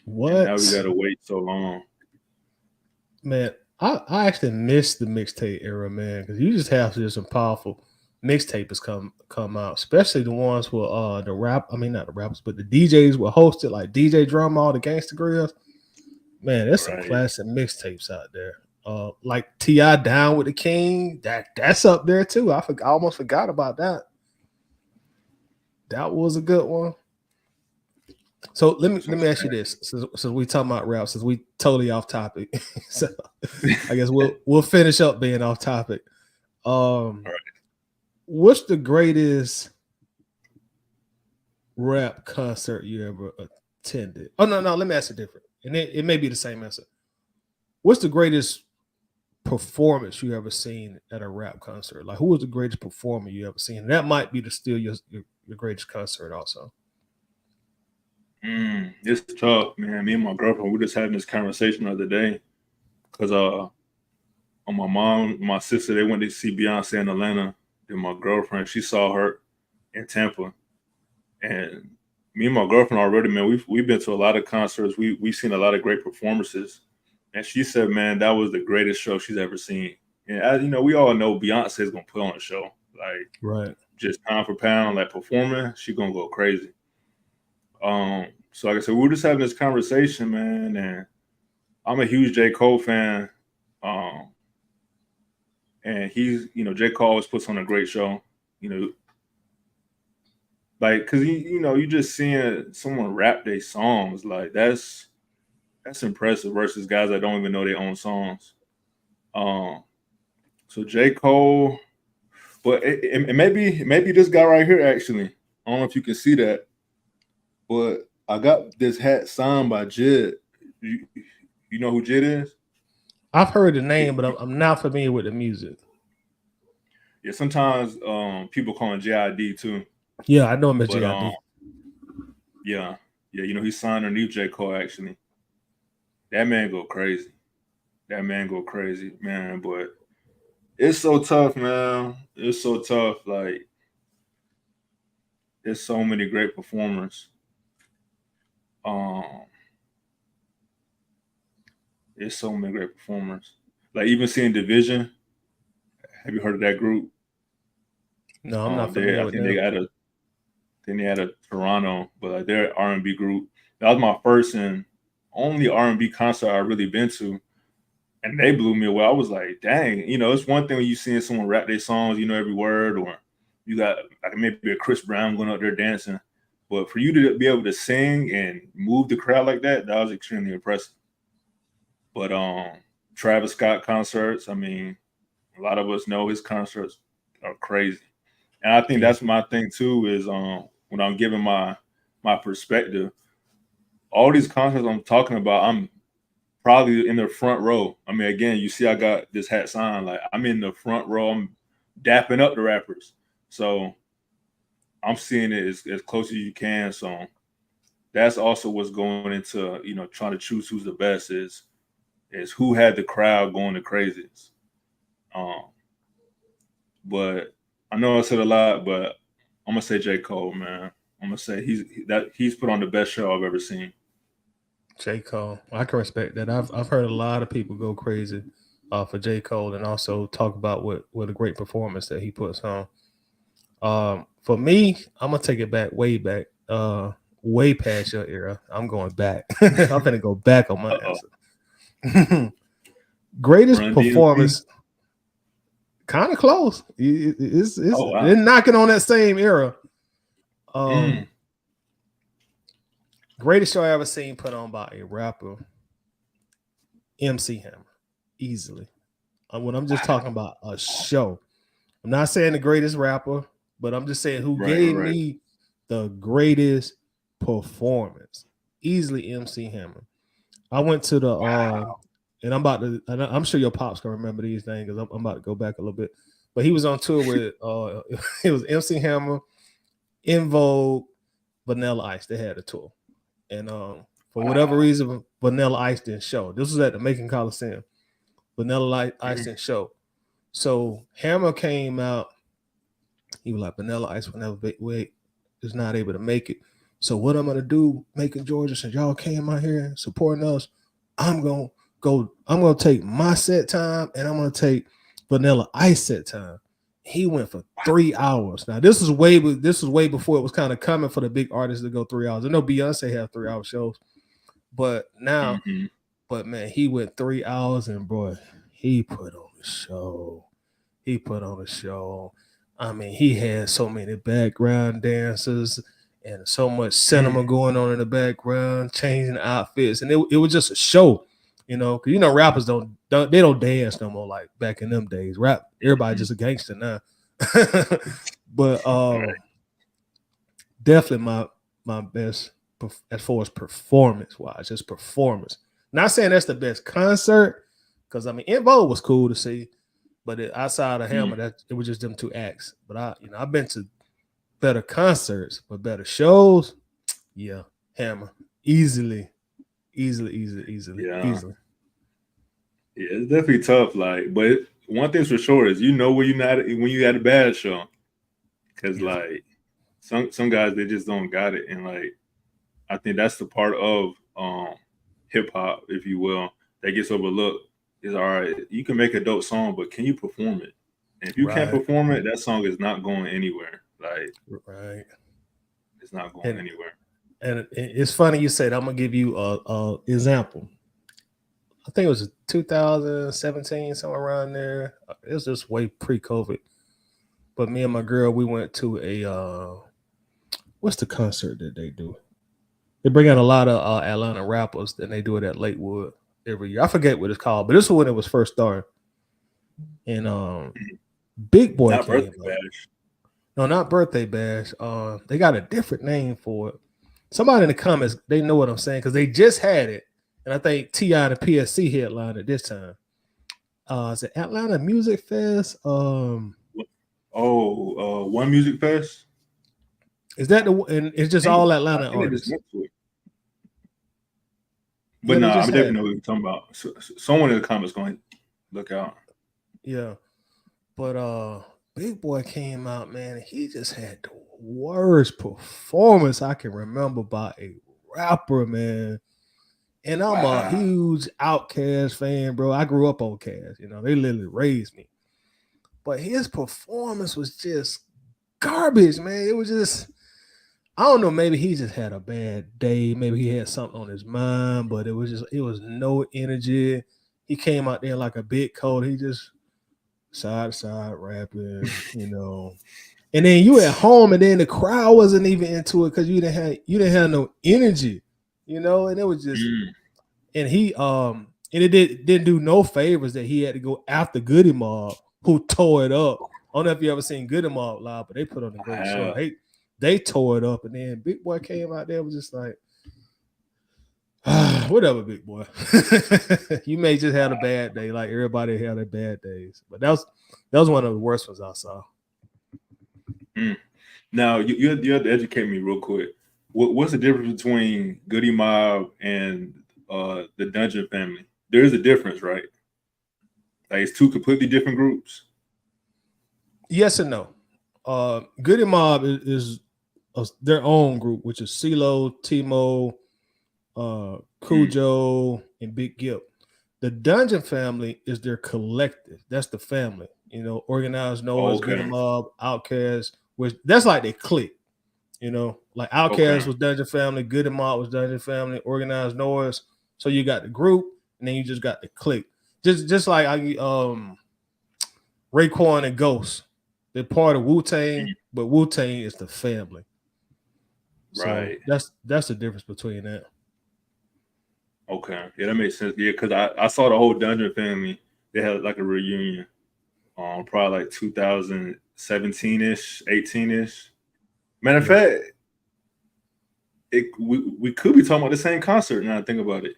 What? And now we gotta wait so long. Man, I actually miss the mixtape era, man, because you just have some powerful mixtape has come out, especially the ones with not the rappers, but the DJs were hosted, like DJ Drama, all the Gangsta Grills. Man, there's some Right. classic mixtapes out there. Like T.I. Down with the King, that's up there too. I almost forgot about that. That was a good one. So let me ask you this: since we talking about rap, since we totally off topic, so I guess we'll finish up being off topic. What's the greatest rap concert you ever attended? Oh no, let me ask it different, and it may be the same answer. What's the greatest performance you ever seen at a rap concert? Like, who was the greatest performer you ever seen? And that might be still your greatest concert also. It's tough, man. Me and my girlfriend, we just having this conversation the other day because my mom, my sister, they went to see Beyonce in Atlanta. Then my girlfriend, she saw her in Tampa, and me and my girlfriend already, man, we've been to a lot of concerts. We've seen a lot of great performances, and she said, man, that was the greatest show she's ever seen. And as you know, we all know Beyonce is gonna put on a show, like right, just pound for pound, like performing, she gonna go crazy. So like I said, we were just having this conversation, man, and I'm a huge J. Cole fan. And he's, J. Cole always puts on a great show, like, cause you just seeing someone rap their songs, like that's impressive versus guys that don't even know their own songs. So J. Cole, but it maybe this guy right here, actually, I don't know if you can see that, but I got this hat signed by Jid. You know who Jid is? I've heard the name, but I'm not familiar with the music. Yeah, sometimes people call him JID too. Yeah, I know him as JID. Yeah, he signed underneath J. Cole, actually. That man go crazy. Man. But it's so tough, man. It's so tough. Like, there's so many great performers. There's so many great performers. Like, even seeing Division. Have you heard of that group? No, I'm not familiar with them. They had a Toronto, but like they're an R&B group. That was my first and only R&B concert I really been to, and they blew me away. I was like, dang, it's one thing when you seeing someone rap their songs, every word, or you got like maybe a Chris Brown going out there dancing, but for you to be able to sing and move the crowd like that was extremely impressive. But Travis Scott concerts, I mean, a lot of us know his concerts are crazy. And I think that's my thing too, is when I'm giving my perspective, all these concerts I'm talking about, I'm probably in the front row. I mean, again, you see I got this hat signed, like I'm in the front row, I'm dapping up the rappers. So I'm seeing it as close as you can. So that's also what's going into, trying to choose who's the best is who had the crowd going the craziest. But I know I said a lot, but I'm gonna say J. Cole, man. I'm gonna say he's put on the best show I've ever seen. J. Cole, I can respect that. I've heard a lot of people go crazy for J. Cole, and also talk about what a great performance that he puts on. For me, I'm gonna take it way back, way past your era. I'm going back. I'm gonna go back on my answer. Greatest performance. Kind of close. It's they're knocking on that same era. Greatest show I ever seen put on by a rapper, MC Hammer, easily. When I'm just talking about a show, I'm not saying the greatest rapper, but I'm just saying who gave me the greatest performance. Easily MC Hammer. I went to the and I'm sure your pops can remember these things because I'm about to go back a little bit. But he was on tour with it was MC Hammer, In Vogue, Vanilla Ice. They had a tour. And for whatever reason, Vanilla Ice didn't show. This was at the Macon Coliseum. Vanilla Ice didn't show. So Hammer came out. He was like, Vanilla Ice is not able to make it. So what I'm gonna do, Macon, Georgia, since y'all came out here supporting us, I'm gonna take my set time and I'm gonna take Vanilla Ice set time. He went for 3 hours. Now this is way before it was kind of coming for the big artists to go 3 hours. I know Beyonce had 3-hour shows, but now, but man, he went 3 hours and boy, he put on a show. He put on a show. I mean, he had so many background dancers and so much cinema going on in the background, changing outfits, and it was just a show, because rappers don't dance no more like back in them days. Rap, everybody just a gangster now. But definitely my best as far as performance wise, just performance. Not saying that's the best concert, because I mean, In Vogue was cool to see. But outside of Hammer, that it was just them two acts. But I've been to better concerts, but better shows. Yeah, Hammer easily. Yeah, it's definitely tough. Like, but one thing's for sure is when you had a bad show, because like some guys they just don't got it, and like I think that's the part of hip hop, if you will, that gets overlooked. Is all right, you can make a dope song, but can you perform it? And if you can't perform it, that song is not going anywhere. Like, it's not going anywhere. And it's funny you said. I'm gonna give you a example. I think it was 2017, somewhere around there. It was just way pre-COVID. But me and my girl, we went to a what's the concert that they do? They bring out a lot of Atlanta rappers, and they do it at Lakewood every year. I forget what it's called, but this was when it was first started. And Big Boy not came Birthday Bash. No, not Birthday Bash. They got a different name for it. Somebody in the comments, they know what I'm saying, because they just had it. And I think T.I. and the PSC headlined it this time. Is it Atlanta Music Fest? One Music Fest? Is that and it's just all Atlanta artists? But no, I definitely know what you're talking about. So, someone in the comments going to look out. Yeah. But Big Boy came out, man, and he just had the worst performance I can remember by a rapper, man. And I'm a huge Outkast fan, bro. I grew up on Cast. They literally raised me. But his performance was just garbage, man. It was just, I don't know, maybe he just had a bad day. Maybe he had something on his mind, but it was no energy. He came out there like a big coat. He just side rapping, And then you at home, and then the crowd wasn't even into it because you didn't have no energy, and it was just, and he and it didn't do no favors that he had to go after Goody Mob, who tore it up. I don't know if you ever seen Goody Mob live, but they put on a great show. They tore it up, and then Big Boy came out there, was just like, whatever, Big Boy. You may just have a bad day, like everybody had their bad days, but that was one of the worst ones I saw. Now you have to educate me real quick. What's the difference between Goody Mob and the Dungeon Family? There is a difference, right? Like, it's two completely different groups. Yes and no. Goody Mob is their own group, which is CeeLo, Timo, Cujo, and Big Gip. The Dungeon Family is their collective. That's the family. Organized Noise, Goody Mob, Outkast, which that's like they clique. Like Outkast was Dungeon Family, Goody Mob was Dungeon Family, Organized Noise. So you got the group, and then you just got the clique. Just like Raekwon and Ghost. They're part of Wu-Tang, but Wu-Tang is the family. Right. So that's the difference between that. Okay. Yeah, that makes sense. Yeah, because I saw the whole Dungeon Family. They had like a reunion, probably like 2017-ish, 18-ish. Matter of fact, we could be talking about the same concert now I think about it.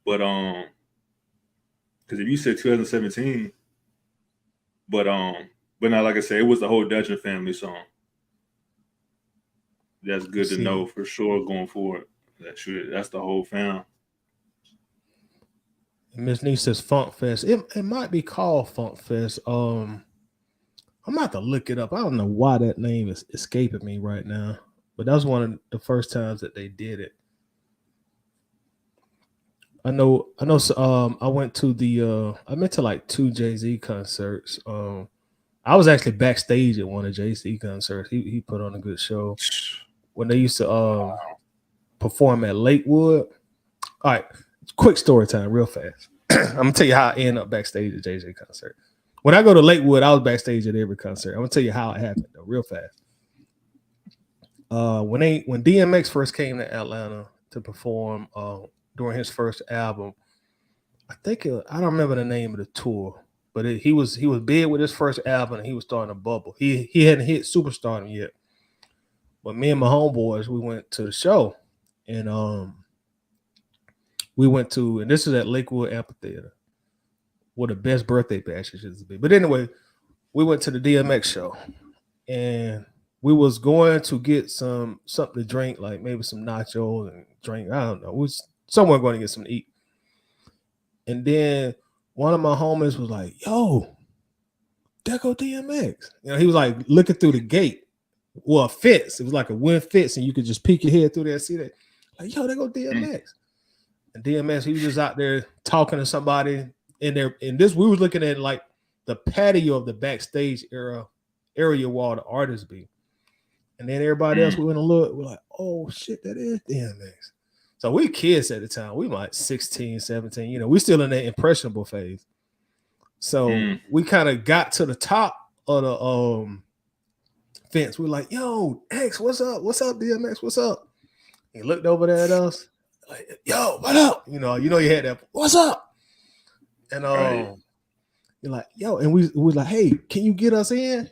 But because if you said 2017, but now, like I said, it was the whole Dungeon Family song. That's good to know for sure going forward. That's the whole fam. Miss Nee says Funk Fest. It might be called Funk Fest. I'm about to look it up. I don't know why that name is escaping me right now, but that was one of the first times that they did it. I know. I went to like 2 Jay-Z concerts. I was actually backstage at one of JC concerts. He put on a good show when they used to perform at Lakewood. All right, quick story time, real fast. I'm gonna tell you how I end up backstage at JJ concert. When I go to Lakewood, I was backstage at every concert. I'm gonna tell you how it happened though, real fast. When DMX first came to Atlanta to perform during his first album, I don't remember the name of the tour, but he was big with his first album and he was starting to bubble. He hadn't hit superstardom yet, but me and my homeboys we went to the show, and and this is at Lakewood Amphitheater, where the best birthday bashes used to be. But anyway, we went to the DMX show, and we was going to get something to drink, like maybe some nachos and drink. I don't know. We was somewhere going to get something to eat. And then one of my homies was like, yo, there go DMX. He was like looking through the gate. Well, a fence. It was like a wind fence, and you could just peek your head through there and see that. Like, yo, there go DMX. And DMX, he was just out there talking to somebody in there. And this, we was looking at like the patio of the backstage area where all the artists be. And then everybody else, we went and looked. We're like, oh, shit, that is DMX. So we kids at the time. We like 16, 17. We still in that impressionable phase. So we kind of got to the top of the fence. We're like, yo, X, what's up? What's up, DMX? What's up? He looked over there at us. Like, yo, what up? You had that, what's up? And you're like, yo, and we was like, hey, can you get us in?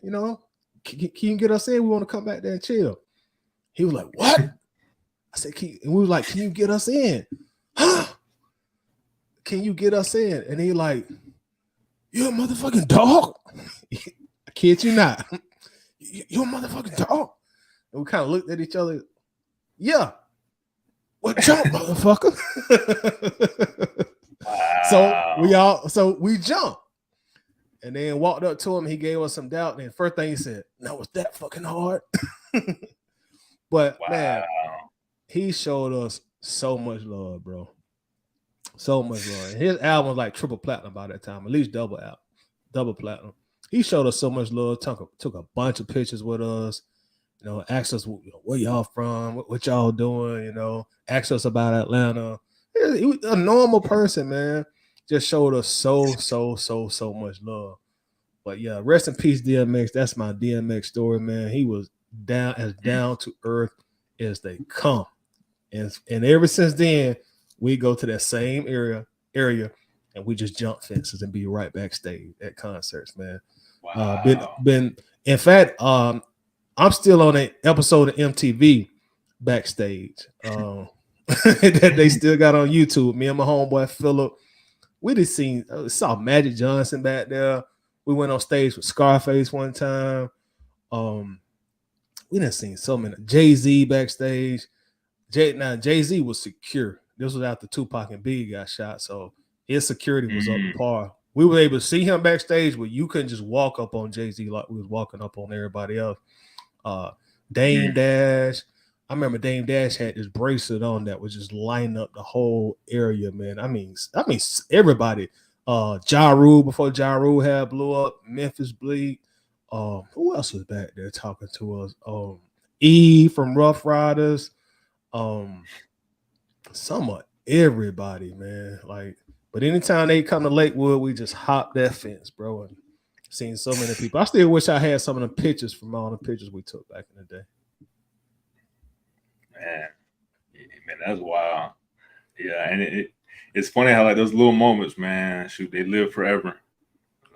Can you get us in? We want to come back there and chill. He was like, what? I said, and we was like, can you get us in? Huh? Can you get us in? And he like, you a motherfucking dog? I kid you not. You a motherfucking dog? And we kind of looked at each other. Yeah. Well, jump, motherfucker. Wow. So we jumped. And then walked up to him. He gave us some doubt. And the first thing he said, no, was that fucking hard? But man, he showed us so much love, bro. So much love. And his album was like triple platinum by that time, at least double platinum. He showed us so much love, took a bunch of pictures with us, asked us where y'all from, what y'all doing, asked us about Atlanta. He was a normal person, man. Just showed us so much love. But yeah, rest in peace, DMX. That's my DMX story, man. He was down to earth as they come. And ever since then, we go to that same area and we just jump fences and be right backstage at concerts, man. Wow. In fact, I'm still on an episode of MTV backstage that they still got on YouTube. Me and my homeboy Philip, we just saw Magic Johnson back there. We went on stage with Scarface one time. We done seen so many. Jay-Z backstage. Jay-Z was secure. This was after Tupac and Biggie got shot, so his security was up to par. We were able to see him backstage, but you couldn't just walk up on Jay-Z like we was walking up on everybody else. Dame Dash. I remember Dame Dash had this bracelet on that was just lining up the whole area, man. I mean everybody. Ja Rule before Ja Rule had blew up. Memphis Bleak. Who else was back there talking to us? E from Rough Riders. Somewhat everybody, man. But anytime they come to Lakewood, we just hop that fence, bro, and seen so many people. I still wish I had some of the pictures from all the pictures we took back in the day. Man, that's wild. Yeah, and it's funny how those little moments, man, shoot, they live forever.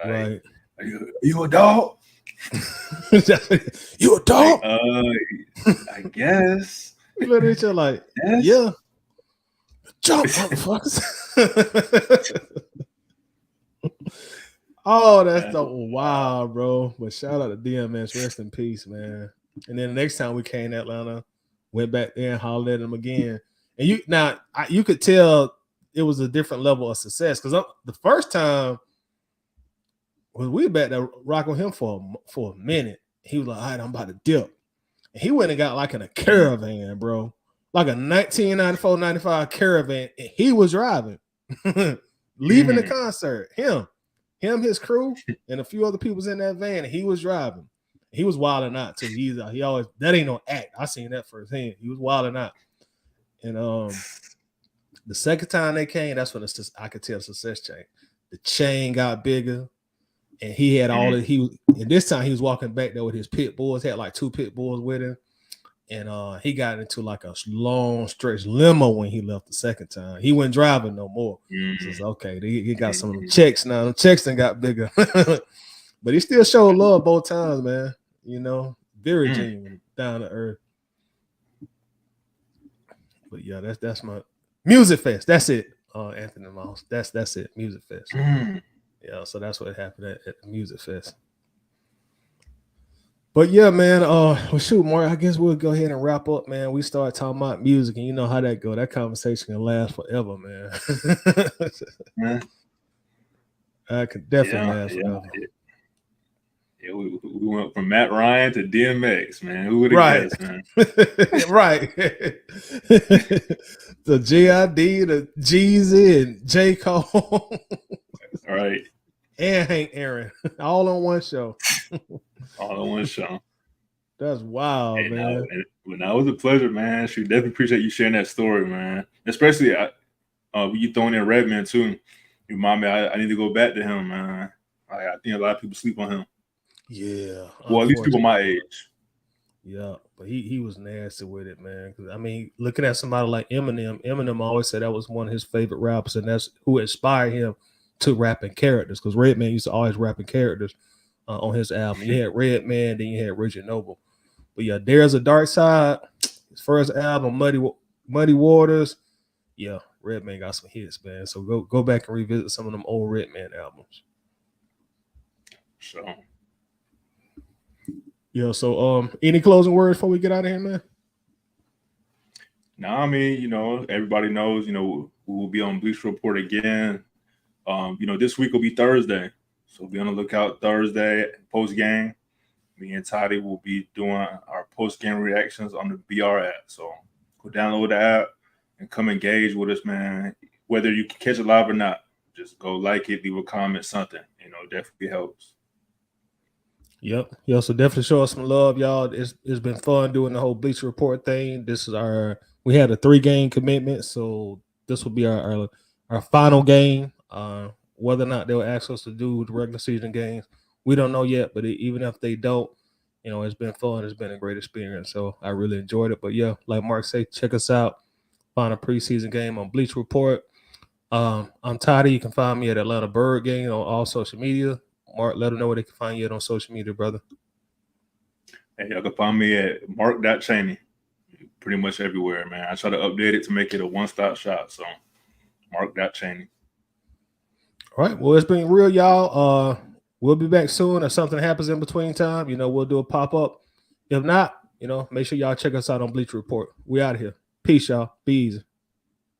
Right. Are you a dog? You a dog? I guess. We look at each other like, yes. Yeah. Jump, motherfuckers. Oh, that's so wild, bro. But shout out to DMX. Rest in peace, man. And then the next time we came to Atlanta, went back there and hollered at him again. And you could tell it was a different level of success. Because the first time we back there rocking him for a minute. He was like, all right, I'm about to dip. And he went and got like in a caravan, bro. Like a 1994, 95 caravan. And he was driving. Leaving the concert. Him. him, his crew, and a few other people was in that van, and he was driving. He was wilding out too. He always, that ain't no act. I seen that firsthand. He was wilding out. And the second time they came, that's when I could tell success chain. The chain got bigger, and he had all of and this time he was walking back there with his pit bulls, had like 2 pit bulls with him. And he got into like a long stretch limo when he left the second time. He wasn't driving no more. So it's okay. He got some of them checks now. The checks then got bigger. But he still showed love both times, man. You know, very genuine, down to earth. But yeah, that's my Music Fest. That's it, Anthony Mouse. That's it. Music Fest. Yeah, so that's what happened at the Music Fest. But yeah, man, well, shoot, Mark, I guess we'll go ahead and wrap up, man. We started talking about music, and you know how that go. That conversation can last forever, man. I could definitely last forever. Yeah, we went from Matt Ryan to DMX, man. Who would have guessed, man? Right. The G.I.D., the Jeezy, and J. Cole. Right. And Hank Aaron. All on one show. All in one show. That's wild, man. That was a pleasure, man. Shoot, definitely appreciate you sharing that story, man. Especially you throwing in Redman too. You remind me, I need to go back to him, man. I think a lot of people sleep on him. Yeah. Well, at least people my age. Yeah, but he was nasty with it, man. Because I mean, looking at somebody like Eminem always said that was one of his favorite rappers, and that's who inspired him to rapping characters. Because Redman used to always rapping characters on his album. You had Redman, then you had Richard Noble. But yeah, There's a Dark Side. His first album, Muddy Waters. Yeah, Redman got some hits, man. So go back and revisit some of them old Redman albums. So. Yeah, so any closing words before we get out of here, man? No, I mean, you know, everybody knows, you know, we'll be on Bleacher Report again. You know, this week will be Thursday. So be on the lookout Thursday post-game. Me and Toddy will be doing our post-game reactions on the BR app. So go download the app and come engage with us, man. Whether you can catch it live or not, just go like it, leave a comment, something. You know, definitely helps. Yep. Yeah, so definitely show us some love, y'all. It's been fun doing the whole Bleacher Report thing. This is we had a 3-game commitment, so this will be our final game. Whether or not they'll ask us to do the regular season games, we don't know yet. But even if they don't, you know, it's been fun. It's been a great experience. So I really enjoyed it. But yeah, like Mark said, check us out. Find a preseason game on Bleacher Report. I'm Toddy. You can find me at Atlanta Bird Gang on all social media. Mark, let them know where they can find you at on social media, brother. Hey, y'all can find me at mark.cheney. Pretty much everywhere, man. I try to update it to make it a one-stop shop. So mark.cheney. All right. Well, it's been real, y'all. We'll be back soon. If something happens in between time, you know, we'll do a pop-up. If not, you know, make sure y'all check us out on Bleacher Report. We out of here. Peace, y'all. Be easy.